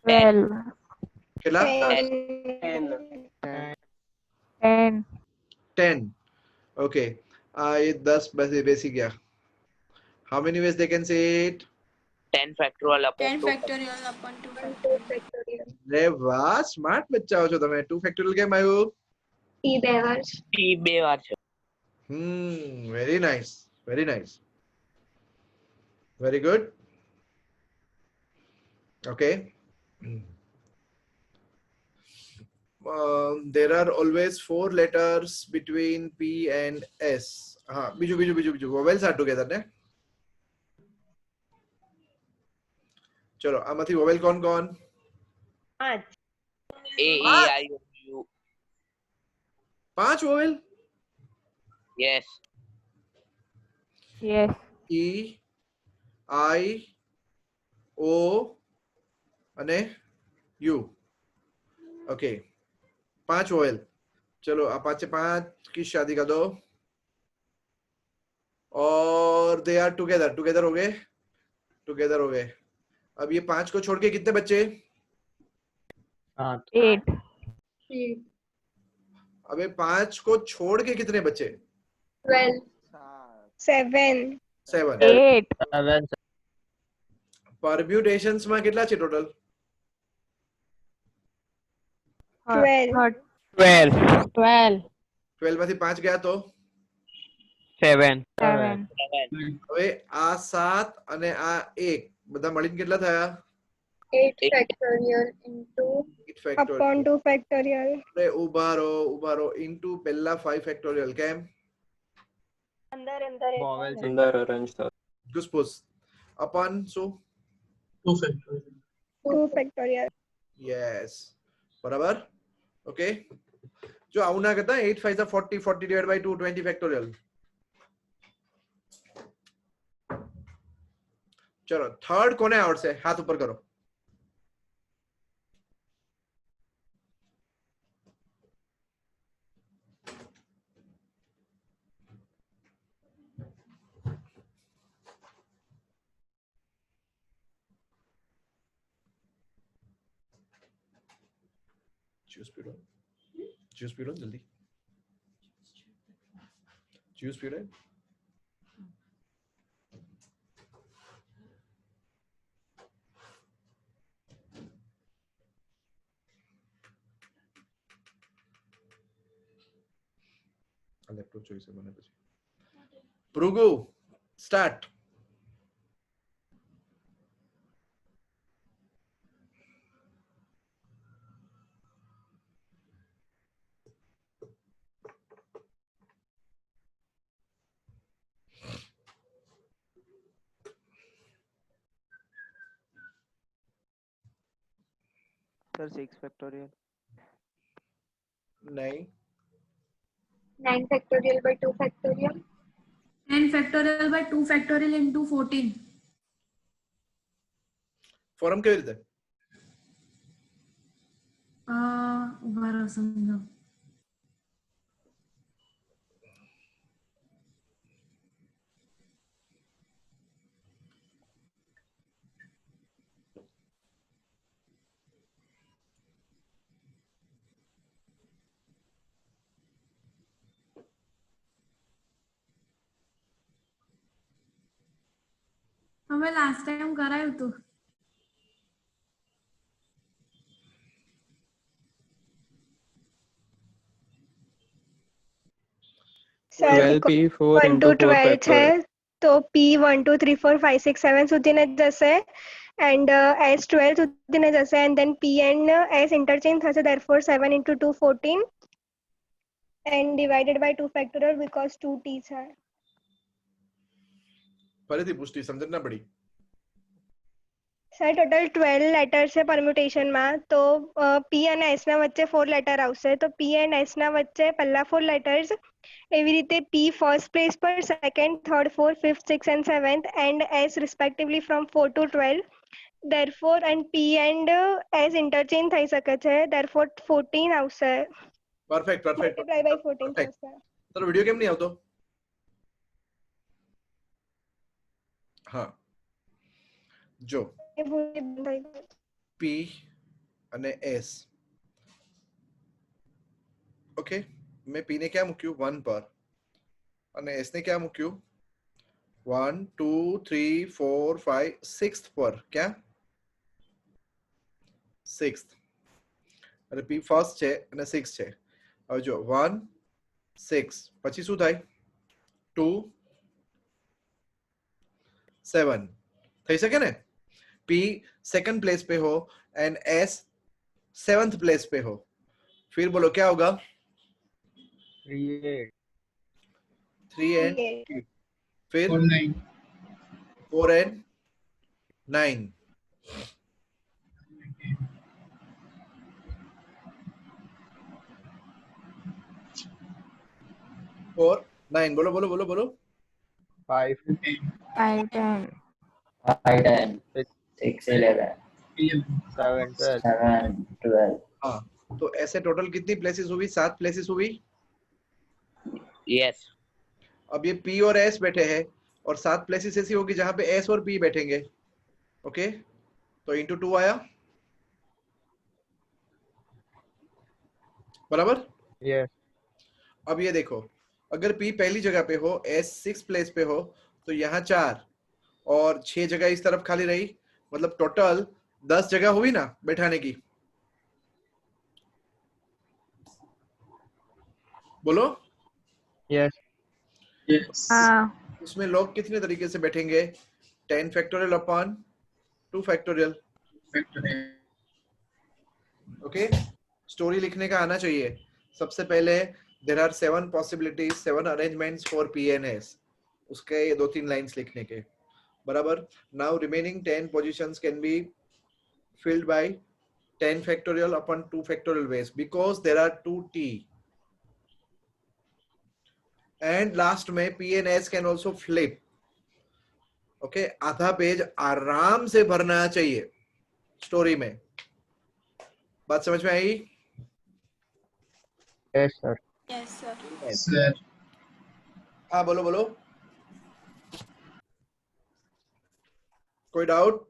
12 કેટલા? 10. ઓકે, આ એ 10 બેસી ગયા. How many ways they can say it? 10 factorial upon 10 2 factorial upon 2 factorial. રે વાહ, સ્માર્ટ બચ્ચાઓ છો તમે. 2 ફેક્ટોરિયલ કેમ આવ્યું? T બે વાર છે. Very nice, very nice, very good. Okay, there are always 4 letters between P and S. હા, બીજું vowels are together ને? ચલો આમાંથી vowel કોણ? A E I O U. 5 vowel? Yes. Yes. E I O અને U. Okay 5 vowel. चलो आप 5 की शादी कर दो और दे आर टुगेदर हो गए, अब ये 5 को छोड़ के कितने बच्चे? 8 अबे 5 को छोड़ के कितने बच्चे? 12 7 7. 8 परम्यूटेशंस में કેટલા છે ટોટલ? 12 12 માંથી 5 ગયા તો 7 હવે આ 7 અને આ 1 બધા મળીને કેટલા થયા? 8 factorial into 8 factorial upon 2 factorial. અરે ઉભા રહો ઇન્ટુ પહેલા 5 ફેક્ટોરિયલ. કેમ? અંદર અરેન્જ થશે. ઘુસપુસ upon શું? 2 factorial. યસ, બરાબર. ઓકે, જો આવું ના કરતા 8 5 40 40 divided by 2 20 ફેક્ટોરિયલ. ચલો થર્ડ કોને આવડશે? હાથ ઉપર કરો. જ્યુસ પીડો જલ્દી. choose period. Left choice बने પછી. Prugu, start. Sir, 6 factorial. नहीं. 9 factorial by 2 factorial. 10 factorial by 2 factorial into 14. Forum કેવી રીતે? ઉભા રહો સમજો. અમે લાસ્ટ ટાઈમ કરાયું હતું. સર 12p4 1 into to 4 12 છે factorial. તો P 1 2 3 4 5 6 7 સુધીને જ જશે and S 12 સુધીને જશે and then P and S interchange થશે, therefore 7 into 2 14 and divided by 2 factorial because 2t છે. ફરીથી પૂછતી સમજ ના પડી. સર ટોટલ 12 લેટર છે પરમ્યુટેશન માં, તો P અને S ના વચ્ચે 4 લેટર આવશે, તો P and S ના વચ્ચે પહેલા 4 લેટર્સ, એવી રીતે P ફર્સ્ટ પ્લેસ પર, second, third, fourth, fifth, sixth and seventh and S respectively from 4 to 12. therefore and P and S interchange થઈ શકે છે, therefore 14 આવશે. Perfect perfect. multiply by 14 થશે. તારો વિડિયો કેમ નહીં આવતો? હા જો એ ભૂલી બંધ થઈ ગયું. P અને S. ઓકે, મેં P ને ક્યાં મૂક્યું? 1 પર અને S ને ક્યાં મૂક્યું? 1 2 3 4 5 6th પર. ક્યાં? 6th. અને P ફર્સ્ટ છે અને 6 છે. હવે જો 1 6 પછી શું થાય? 2 7 થઈ શકે ને? P सेकंड प्लेस पे हो एंड S 7th प्लेस पे हो, फिर बोलो क्या होगा? 3 and 8 फिर 4 and 9 4 9 बोलो बोलो बोलो बोलो 5 5 10 5 10 6 11 7 12. 7 12. हाँ, तो ऐसे टोटल कितनी प्लेसेस हुई? 7 प्लेसेस हुई. Yes. अब ये P और S बैठे हैं और 7 प्लेसेस ऐसी होगी जहां पे S और P बैठेंगे. ओके, तो इंटू 2 आया बराबर. Yes. अब ये देखो, अगर P पहली जगह पे हो, S 6 प्लेस पे हो, तो यहाँ 4 और 6 जगह इस तरफ खाली रही, मतलब टोटल 10 जगह हुई ना बैठाने की. बोलो. Yes. हाँ उसमें लोग कितने तरीके से बैठेंगे? 10 factorial upon 2 factorial. Okay, story लिखने का आना चाहिए. सबसे पहले there are 7 possibilities, 7 arrangements for P and S. उसके ये 2-3 लाइंस लिखने के बराबर. Now remaining 10 positions can be filled by 10 factorial upon 2 factorial ways because there are 2t. And last में P and S can also flip. Okay, आधा page आराम से भरना चाहिए स्टोरी में. बात समझ में आई? Yes, sir. Yes, sir. Sir. हाँ बोलो बोलो. कोई डाउट?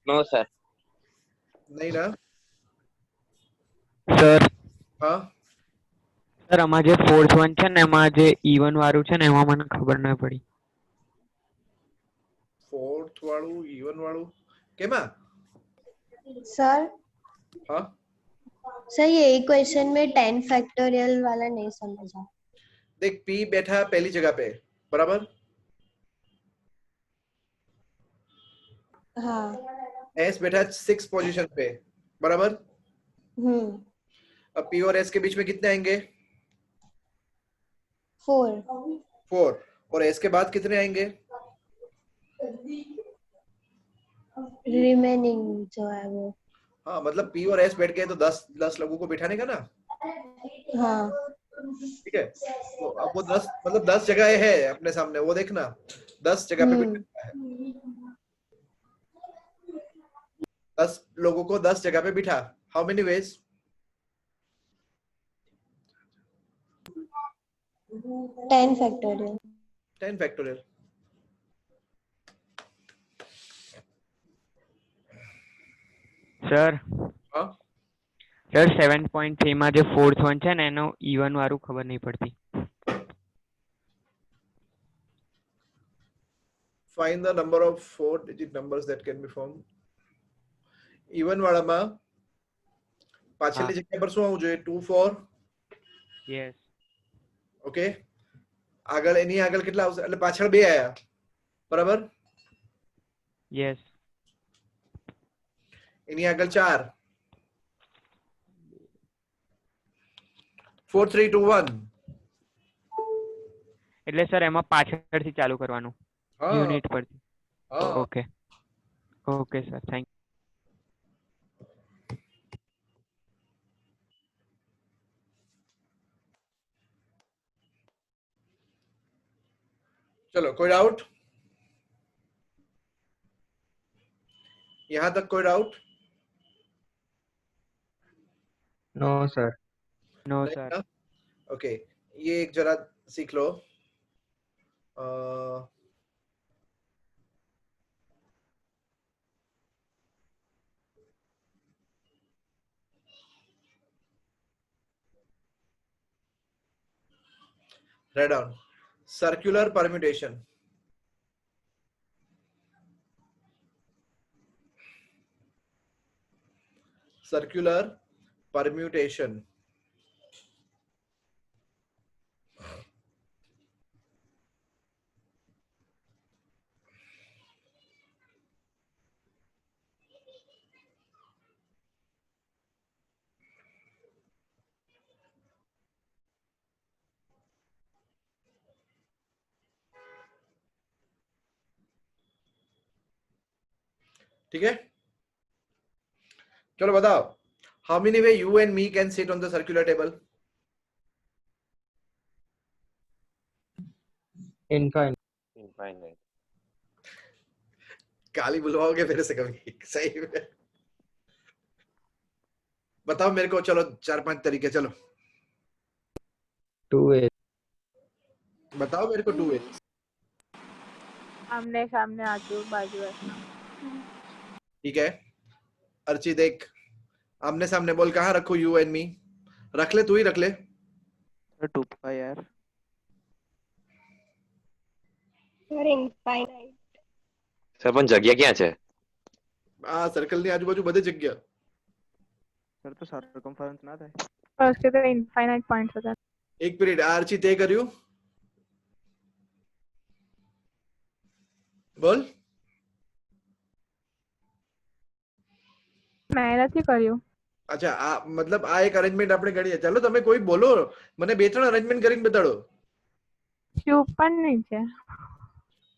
No, sir. नहीं ना? Sir, हाँ સર આમાં જે ફોર્થ વન છે ને એમાં જે E1 વાળું છે ને એમાં મને ખબર ન પડી. फोर्थ वाळू इवन वाळू केमा सर हाँ सर ये इक्वेशन में 10 फैक्टोरियल वाला नहीं समझा. देख p बैठा पहली जगह पे बराबर हाँ. s बैठा 6 पोजीशन पे बराबर. अब p और s के बीच में कितने आएंगे 4 और s के बाद कितने आएंगे रिमेनिंग जो है वो. हाँ मतलब p और s बैठ गए तो 10 लोगों को बिठाने का ना. हाँ. ठीक है तो अब वो 10 मतलब 10 जगह है अपने सामने वो देखना 10 जगह पे बिठाना है. 10 लोगों को 10 जगह पे बिठा. How many veg 10 factorial. 10 factorial. Sir हाँ સર 7.3 માં જે ફોર્થ વન છે ને એનો E1 વાળું ખબર નહીં પડતી. find the number of 4-digit numbers that can be formed. even વાળામાં પાછળની જગ્યા પર શું આવવું જોઈએ 2 4. યસ. ઓકે આગળ એની આગળ કેટલા આવશે એટલે પાછળ 2 આયા બરાબર. યસ. એની આગળ 4 4 3 2 1. એટલે સર એમાં પાછળથી ચાલુ કરવાનું हाँ યુનિટ પરથી. हाँ ઓકે ઓકે સર થેન્ક. चलो कोई डाउट यहां तक कोई डाउट नो सर. नो नहीं सर. ना? ओके ये एक जरा सीख लो. write down circular permutation. circular permutation. ठीक है चलो बताओ how many way you and me can sit on the circular table. Infinite. Infinite. गाली बुलवाओगे मेरे से कभी सही में बताओ मेरे को. चलो 4-5 तरीके चलो 2 way. बताओ मेरे को 2 way. आमने सामने आजू बाजू ऐसा. ठीक है अर्ची देख आमने सामने बोल कहाँ रखो यू एंड मी. रख ले तू ही रख ले. 2 pi यार. Sir infinite. સર પણ જગ્યા ક્યાં છે આ સર્કલ ની આજુબાજુ બધે જગ્યા. सर तो सर्कमफरेंस ना था. पर उसके तो इनफाइनाइट पॉइंट्स होता है. एक मिनिट આ अर्ची તે કર્યું બોલ. मैं નથી કર્યું. अच्छा આ मतलब આ એક અરેન્જમેન્ટ આપણે કરીએ. ચાલો તમે કોઈ બોલો મને 2-3 અરેન્જમેન્ટ કરીને બતાડો. કે ઉપર નીચે.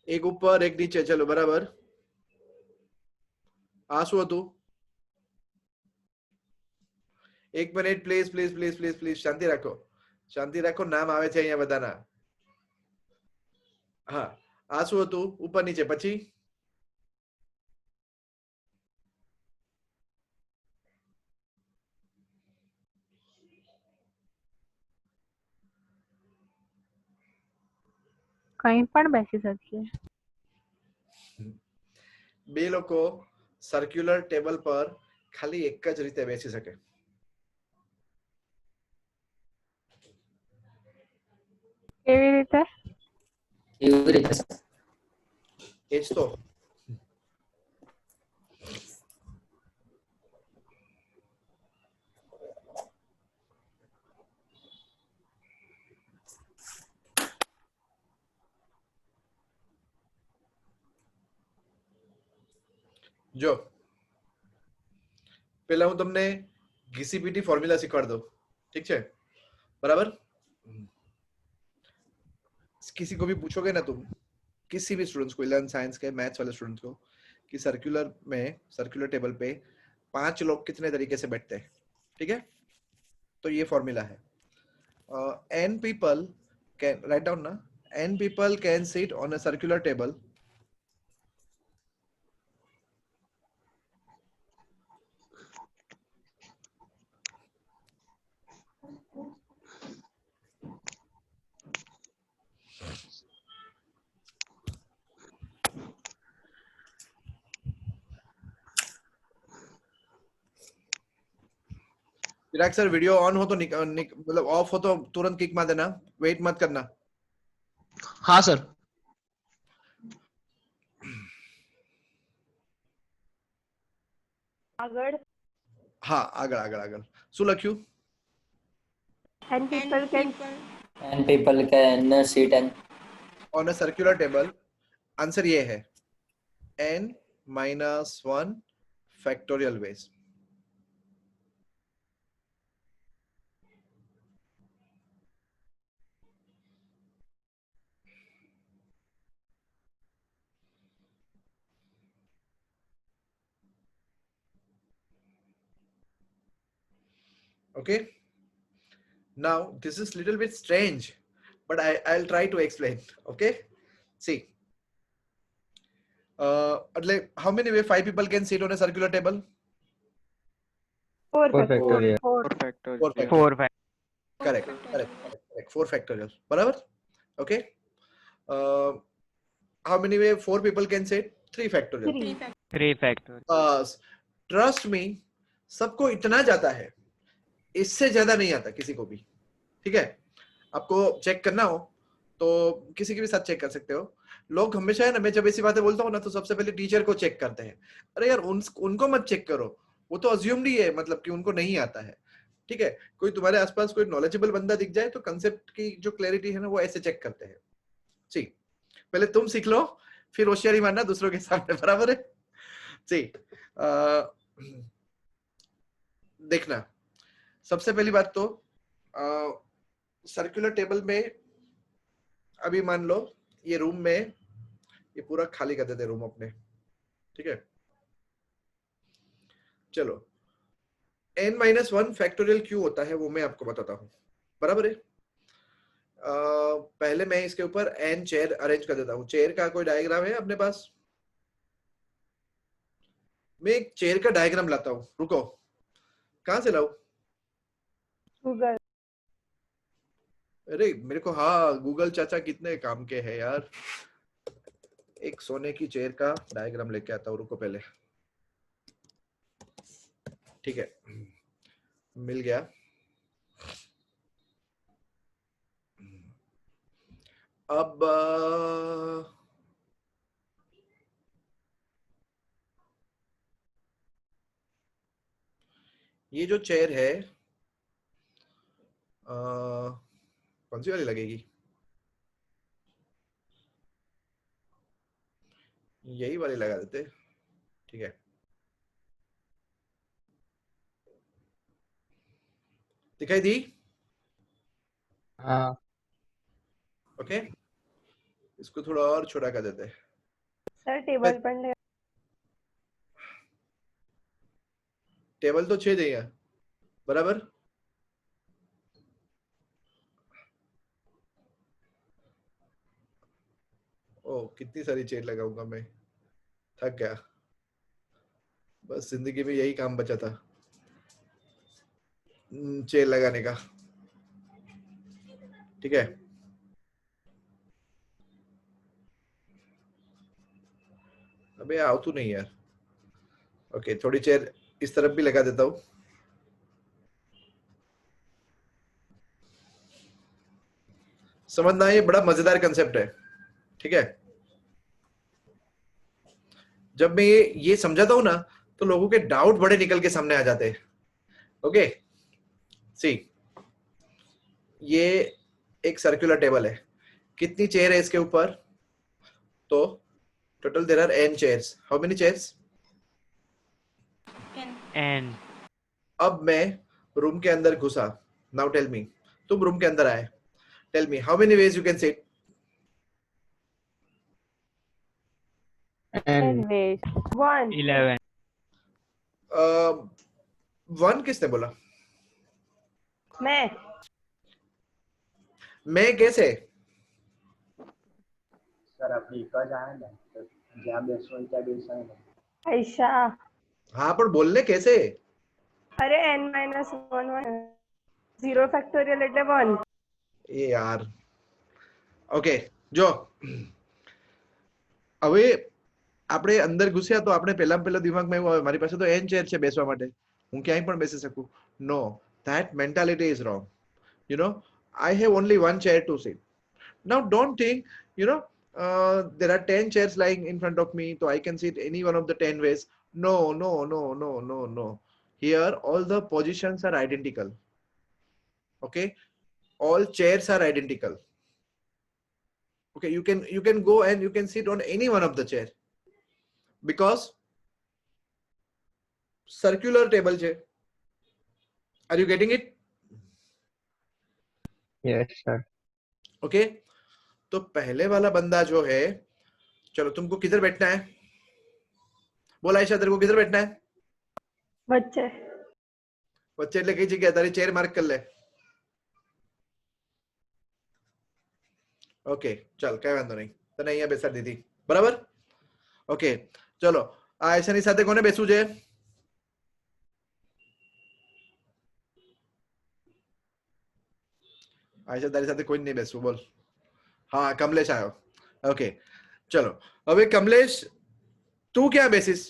એક ઉપર એક નીચે. ચલો બરાબર. આ શું હતું એક minute please please please please please શાંતિ રાખો નામ આવે છે અહીંયા બધાના. હા આ શું હતું ઉપર નીચે પછી કहीं પણ બેસી શકીએ. બે લોકો સર્ક્યુલર ટેબલ પર ખાલી એક જ રીતે બેસી શકે. કેવી રીતે? એવી રીતે સર. એજ તો. જો પહેલા હું તમને GCPT ફોર્મ્યુલા શીખવાડ દઉં, ठीक है? बराबर? किसी को भी पूछोगे ना तुम, किसी भी स्टूडेंट्स को, 11 साइंस के मैथ्स वाले स्टूडेंट्स को, कि सर्कुलर टेबल पे 5 लोग कितने तरीके से बैठते हैं, ठीक है? तो ये फॉर्मूला है. n people can write down ना, n people can sit on a circular table Virat sir video on हो तो मतलब ऑफ हो तो तुरंत किक मार देना, वेट मत करना. हाँ सर. આગળ હા આગળ આગળ આગળ શું લખ્યું? and people can And people can sit and on a circular table. Answer ये है n minus 1 factorial ways. Okay, now this is little bit strange, but I'll try to explain. Okay, see, how many way 5 people can sit on a circular table? 4 factorial. 4 factorial. 4 factorial. Correct. 4 factorial. बराबर? Okay. How many way 4 people can sit? 3 factorial. 3 factorial. Trust me, सबको इतना जाता है, इससे ज्यादा नहीं आता किसी को भी. ठीक है? आपको चेक करना हो तो किसी के भी साथ चेक कर सकते हो. लोग हमेशा है ना, मैं जब ऐसी बातें बोलता हूँ ना तो सबसे पहले टीचर को चेक करते हैं. अरे यार उनको मत चेक करो, वो तो अज्यूम्ड ही है, मतलब कि उनको नहीं आता है. ठीक है? कोई तुम्हारे आसपास कोई नॉलेजेबल बंदा दिख जाए तो कंसेप्ट की जो क्लैरिटी है ना वो ऐसे चेक करते हैं. जी, पहले तुम सीख लो, फिर होशियारी मारना दूसरों के सामने. बराबर है? जी, देखना, सबसे पहली बात तो सर्कुलर टेबल में अभी मान लो ये रूम में ये पूरा खाली कर देते रूम अपने. ठीक है? चलो, n-1 फैक्टोरियल क्यों होता है वो मैं आपको बताता हूँ. बराबर है? पहले मैं इसके ऊपर n चेयर अरेंज कर देता हूँ. चेयर का कोई डायग्राम है अपने पास? मैं एक चेयर का डायग्राम लाता हूँ. रुको, कहां से लाऊं? गूगल. अरे मेरे को, हाँ गूगल चाचा कितने काम के है यार. एक सोने की चेयर का डायग्राम लेके आता हूँ. रुको पहले. ठीक है, मिल गया. अब ये जो चेयर है कौन सी वाली लगेगी? यही वाली लगा देते. ठीक है, दिखाई दी? हाँ. ओके, इसको थोड़ा और छोटा कर देते. सर टेबल पर ले. टेबल तो 6 चाहिए. बराबर? ओ, कितनी सारी चेयर लगाऊंगा मैं, थक गया. बस जिंदगी में यही काम बचा था, चेयर लगाने का. ठीक है, अबे आओ तू नहीं यार. ओके, थोड़ी चेयर इस तरफ भी लगा देता हूँ. समझना, ये बड़ा मजेदार कंसेप्ट है, ठीक है। जब मैं ये समझाता हूं ना तो लोगों के डाउट बड़े निकल के सामने आ जाते हैं। ओके सी, ये एक सर्कुलर टेबल है, कितनी चेयर है इसके ऊपर? तो total there are n chairs. How many chairs? n। अब मैं रूम के अंदर घुसा। नाउ टेल मी, तुम रूम के अंदर आए, tell me how many ways you can sit? N ways. 1. 11। 1 किसने बोला? मैं कैसे? સર આપણે એક જ આવે ને તો જ્યાં બેસવું હોય ત્યાં બેસાય ને. आयशा. हाँ पर बोलने कैसे? अरे n minus 1 1 0 factorial એટલે 1. ये यार ओके जो હવે આપણે અંદર ઘુસ્યા તો આપણે પહેલા દિમાગમાં એવું આવે મારી પાસે તો n ચેર છે બેસવા માટે, હું ક્યાંય પણ બેસી શકું. નો, that mentality is wrong. You know, I have only one chair to sit. Now don't think, you know, there are 10 chairs lying in front of me, so I can sit any one of the 10 ways. No, no, no, no, no, no. Here all the positions are identical. Okay, all chairs are identical. Okay, you can go and you can sit on any one of the chair because circular table chair. Are you getting it? Yes sir. Okay, तो पहले वाला बंदा जो है, चलो तुमको किधर बैठना है? बोल आयशा, तेरे को किधर बैठना है? बच्चे बच्चे એટલે કઈ જગ્યા તારી ચેર માર્ક कर ले. ઓકે ચાલ કઈ વાંધો નહીં, તને અહીંયા બેસાડી દીધી, બરાબર? ઓકે ચલો, આ આયશાની સાથે કોને બેસવું છે? આયશા તારી સાથે કોઈ નહીં બેસવું, બોલ. हाँ कमलेश आयो. ओके चलो, હવે કમલેશ તું ક્યાં બેસીસ?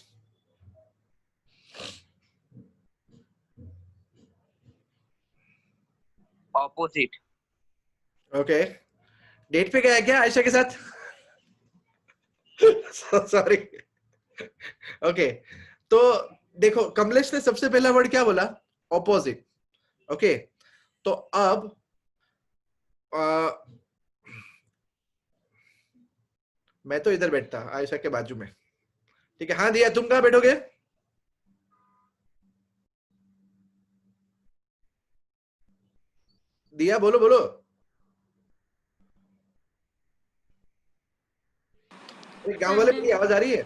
ऑपोजिट। ओके, डेट पे गया क्या आयशा के साथ? सॉरी। ओके तो देखो कमलेश ने सबसे पहला वर्ड क्या बोला? ऑपोजिट। ओके तो अब मैं तो इधर बैठता आयशा के बाजू में, ठीक है। हाँ दिया, तुम कहाँ बैठोगे? दिया बोलो बोलो। गांव वाले मेरी आवाज आ रही है?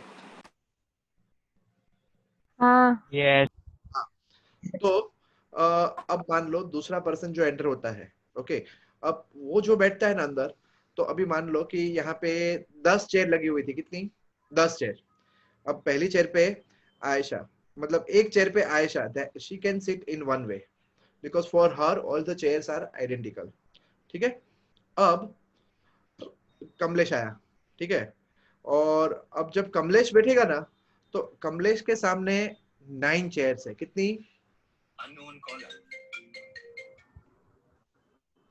हाँ यस। तो अब मान लो दूसरा पर्सन जो एंटर होता है, ओके, अब वो जो बैठता है ना अंदर, तो अभी मान लो कि यहाँ पे 10 चेयर लगी हुई थी, कितनी? 10 चेयर। अब पहली चेयर पे आयशा, मतलब एक चेयर पे Aisha, she can sit in one way because for her all the chairs are identical, ठीक है। अब कमलेश आया, ठीक है, और अब जब कमलेश बैठेगा ना तो कमलेश के सामने 9 चेयर्स है, कितनी?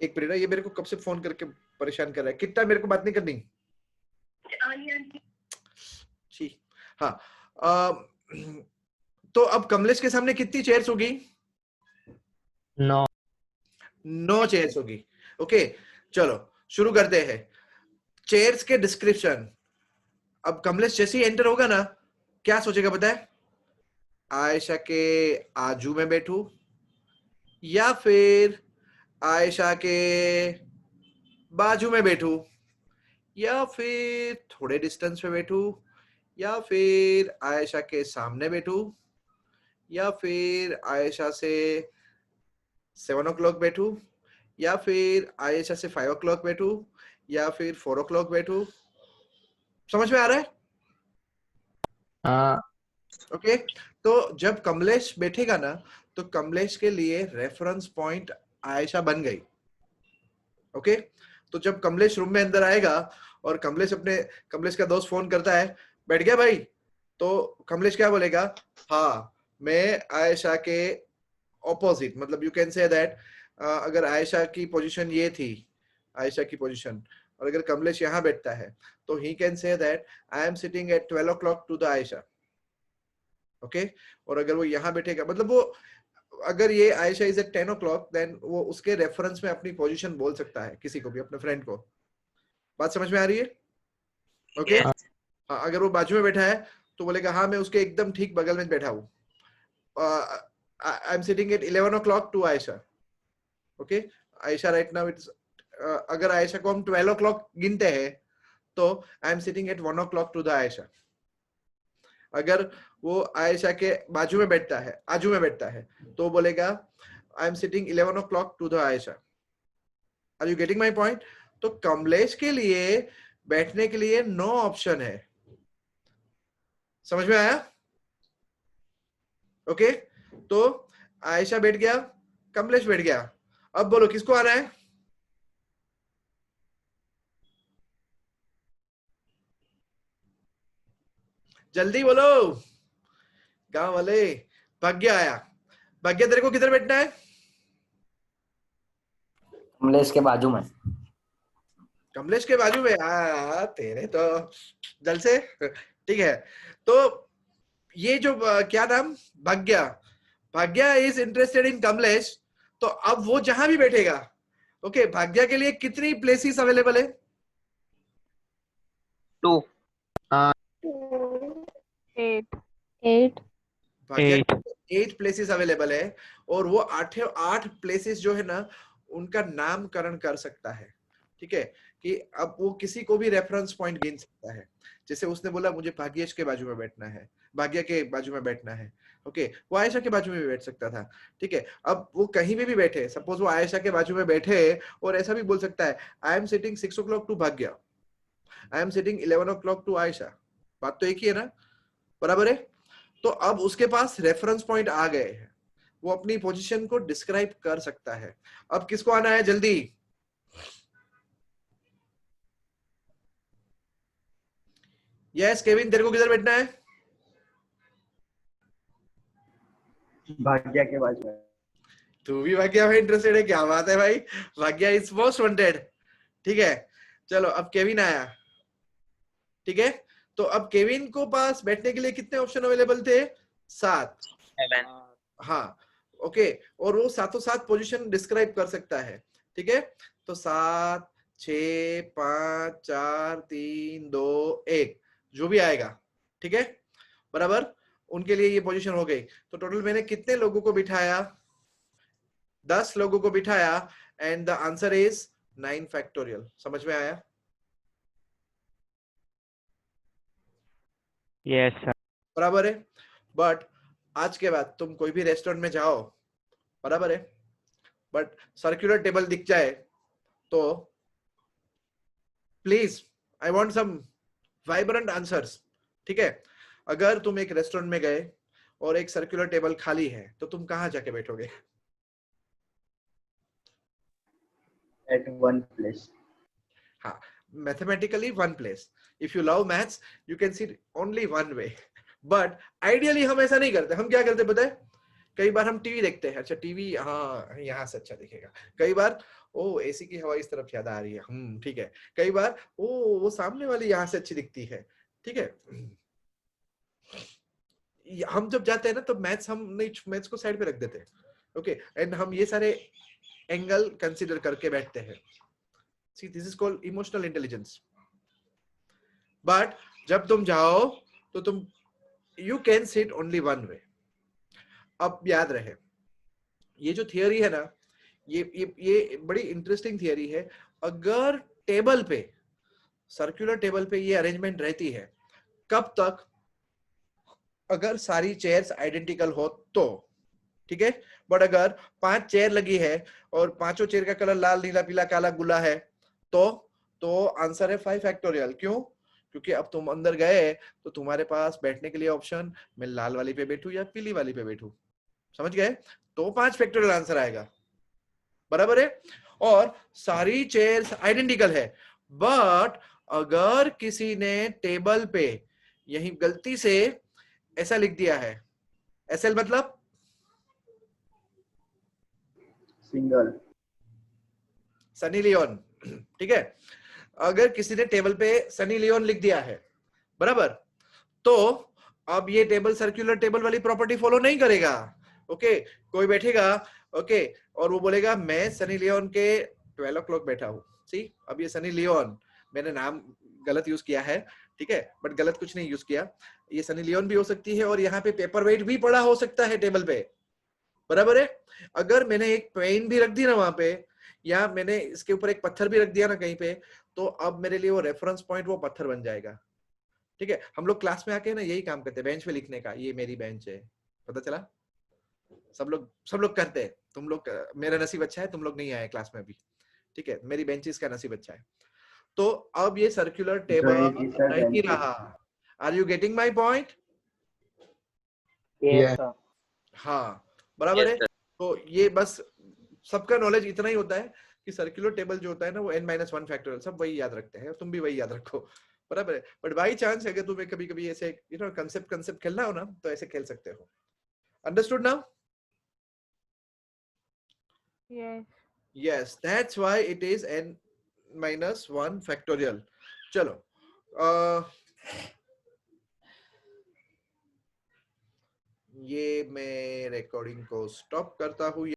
एक मिनट, ये मेरे को कब से फोन करके परेशान कर रहा है, कितना मेरे को बात नहीं करनी। हाँ तो अब कमलेश के सामने कितनी चेयर्स होगी? 9 चेयर्स होगी। ओके चलो शुरू करते हैं। चेयर्स के डिस्क्रिप्शन। अब कमलेश जैसे ही एंटर होगा ना, क्या सोचेगा पता है? आयशा के आजू में बैठूं या फिर आयशा के बाजू में बैठूं या फिर थोड़े डिस्टेंस पे बैठूं या फिर आयशा के सामने बैठूं या फिर आयशा से 7 o'clock बैठूं या फिर आयशा से 5 o'clock बैठूं या फिर 4 o'clock बैठूं? समझ में आ रहा है? हाँ। ओके तो जब कमलेश बैठेगा ना तो कमलेश के लिए रेफरेंस पॉइंट आयशा बन गई। ओके तो जब कमलेश रूम में अंदर आएगा और कमलेश का दोस्त फोन करता है, बैठ गया भाई, तो कमलेश क्या बोलेगा? हाँ मैं आयशा के ऑपोजिट, मतलब यू कैन से दैट अगर आयशा की पोजीशन ये थी आयशा की पोजीशन, और अगर कमलेश यहाँ बैठता है तो he can say that I am sitting at 12 o'clock to the Aisha, okay. और अगर वो यहाँ बैठेगा, मतलब वो अगर ये Ayesha is eight 10 o'clock, then वो उसके रेफरेंस में अपनी पोजीशन बोल सकता है किसी को भी, अपने फ्रेंड को। बात समझ में आ रही है? ओके। हाँ, अगर वो बाजू में बैठा है तो बोलेगा हाँ मैं उसके एकदम ठीक बगल में बैठा हूँ, I am sitting at 11 o'clock to Aisha, okay. Aisha right now it's, अगर आयशा को हम 12 o'clock गिनते हैं तो I am sitting at 1 o'clock to the Aisha. अगर वो आयशा के बाजू में बैठता है, आजू में बैठता है, तो बोलेगा I am sitting 11 o'clock to the Aisha. Are you getting my point? तो कमलेश के लिए बैठने के लिए 9 ऑप्शन है। समझ में आया? ओके। तो आयशा बैठ गया, कमलेश बैठ गया। अब बोलो किसको आना है? जल्दी बोलो गांव वाले। भाग्य आया। भाग्य तेरे को किधर बैठना है? कमलेश के बाजू में। कमलेश के बाजू में? तेरे तो जल से। ठीक है, तो ये जो क्या नाम, भाग्य, भाग्य इज इंटरेस्टेड इन कमलेश, तो अब वो जहां भी बैठेगा, ओके। भाग्य के लिए कितनी प्लेसेस अवेलेबल है? 2 8 भाग्य 8 प्लेसेस अवेलेबल है, और वो 8 प्लेसेस जो है ना उनका नामकरण कर सकता है। ठीक है, कि अब वो किसी को भी रेफरेंस पॉइंट गिन सकता है। जैसे उसने बोला मुझे भाग्येश के बाजू में बैठना है, भाग्य के बाजू में बैठना है, ओके। वो आयशा के बाजू में भी बैठ सकता था। ठीक है, अब वो कहीं भी बैठे, सपोज वो आयशा के बाजू में बैठे और ऐसा भी बोल सकता है आई am sitting 6 o'clock to Bhagya, I am sitting 11 o'clock to Ayesha. बात तो एक ही है ना, बराबर है? तो अब उसके पास रेफरेंस पॉइंट आ गए हैं, वो अपनी पोजीशन को डिस्क्राइब कर सकता है। अब किसको आना है जल्दी? यस केविन, तेरे को किधर बैठना है? भाग्य के बाजू में। तू भी भाग्य में इंटरेस्टेड है? क्या बात है भाई, भाग्य इज मोस्ट वांटेड। ठीक है, चलो अब केविन आया। ठीक है, तो अब केविन को पास बैठने के लिए कितने ऑप्शन अवेलेबल थे? 7। हाँ, ओके। और वो सातों 7 पोजीशन डिस्क्राइब कर सकता है। ठीक है, तो 7, 6, 5, 4, 3, 2, 1 जो भी आएगा। ठीक है, बराबर, उनके लिए ये पोजीशन हो गई। तो टोटल मैंने कितने लोगों को बिठाया? 10 लोगों को बिठाया, and the answer is 9 factorial. समझ में आया? Yes sir. बराबर है। बट आज के बाद तुम कोई भी रेस्टोरेंट में जाओ, बराबर है, बट सर्कुलर टेबल दिख जाए तो please I want some vibrant answers. ठीक है, अगर तुम एक रेस्टोरेंट में गए और एक सर्कुलर टेबल खाली है तो तुम कहां जाके बैठोगे? At one place. हाँ, mathematically one place. If you love maths you can see only one way, but ideally हम ऐसा नहीं करते। हम क्या करते पता है? कई बार हम टीवी देखते हैं, अच्छा टीवी हाँ यहाँ से अच्छा दिखेगा। कई बार ओ एसी की हवा इस तरफ ज्यादा आ रही है, ठीक है। कई बार ओ वो सामने वाली यहाँ से अच्छी दिखती है। ठीक है, हम जब जाते हैं ना तो मैथ्स हम नहीं, मैथ्स को साइड पे रख देते हैं, ओके। एंड हम ये सारे एंगल कंसीडर करके बैठते हैं। See, this is called emotional intelligence. But जब तुम जाओ तो तुम you can sit only one way. अब याद रहे, ये जो थियरी है ना, ये बड़ी इंटरेस्टिंग थियरी है। अगर टेबल पे, सर्कुलर टेबल पे ये अरेंजमेंट रहती है, कब तक? अगर सारी चेयर्स आइडेंटिकल हो तो, ठीक है। बट अगर 5 चेयर लगी है और पांचों चेयर का कलर लाल, नीला, पीला, काला, गुला है तो आंसर है 5 फैक्टोरियल। क्यों? क्योंकि अब तुम अंदर गए तो तुम्हारे पास बैठने के लिए ऑप्शन, मैं लाल वाली पे बैठूं या पीली वाली पे बैठूं। समझ गए? तो 5 फैक्टोरियल आंसर आएगा, बराबर है। और सारी चेयर्स आइडेंटिकल है, बट अगर किसी ने टेबल पे यही गलती से ऐसा लिख दिया है, एसएल मतलब सिंगल, सनी लियोन, ठीक है, अगर किसी ने टेबल पे सनी लियोन लिख दिया है, बराबर, तो अब ये टेबल सर्कुलर टेबल वाली प्रॉपर्टी फॉलो नहीं करेगा। ओके, कोई बैठेगा, ओके, और वो बोलेगा मैं सनी लियोन के 12 o'clock बैठा हूँ। सी, अब ये सनी लियोन, मैंने नाम गलत यूज किया है, ठीक है, बट गलत कुछ नहीं यूज किया, ये सनी लियोन भी हो सकती है और यहाँ पे पेपर वेट भी पड़ा हो सकता है टेबल पे, बराबर है। अगर मैंने एक पेन भी रख दी ना वहां पे, या मैंने इसके ऊपर एक पत्थर भी रख दिया ना कहीं पे, तो अब मेरे लिए वो रेफरेंस पॉइंट वो पत्थर बन जाएगा। ठीक है, हम लोग क्लास में आके ना यही काम करते हैं, बेंच पे लिखने का, ये मेरी बेंच है, पता चला, सब लोग करते हैं। तुम लोग, मेरा नसीब अच्छा है तुम लोग नहीं आए क्लास में अभी, ठीक है, मेरी बेंचेस का नसीब अच्छा है। तो अब ये सर्कुलर टेबल नहीं रहा। Are you getting my point? हाँ, बराबर है। तो ये बस सबका नॉलेज इतना ही होता है कि सर्कुलर टेबल जो होता है ना वो n-1 फैक्टोरियल, सब वही याद रखते हैं, तुम भी वही याद रखो, बराबर है। बट बाई चांस अगर तुम्हें कभी कभी ऐसे कंसेप्ट खेलना हो ना, तो ऐसे खेल सकते हो। Understood now? Yes, that's why it is n-1 factorial. चलो, ये मैं रिकॉर्डिंग को स्टॉप करता हूँ।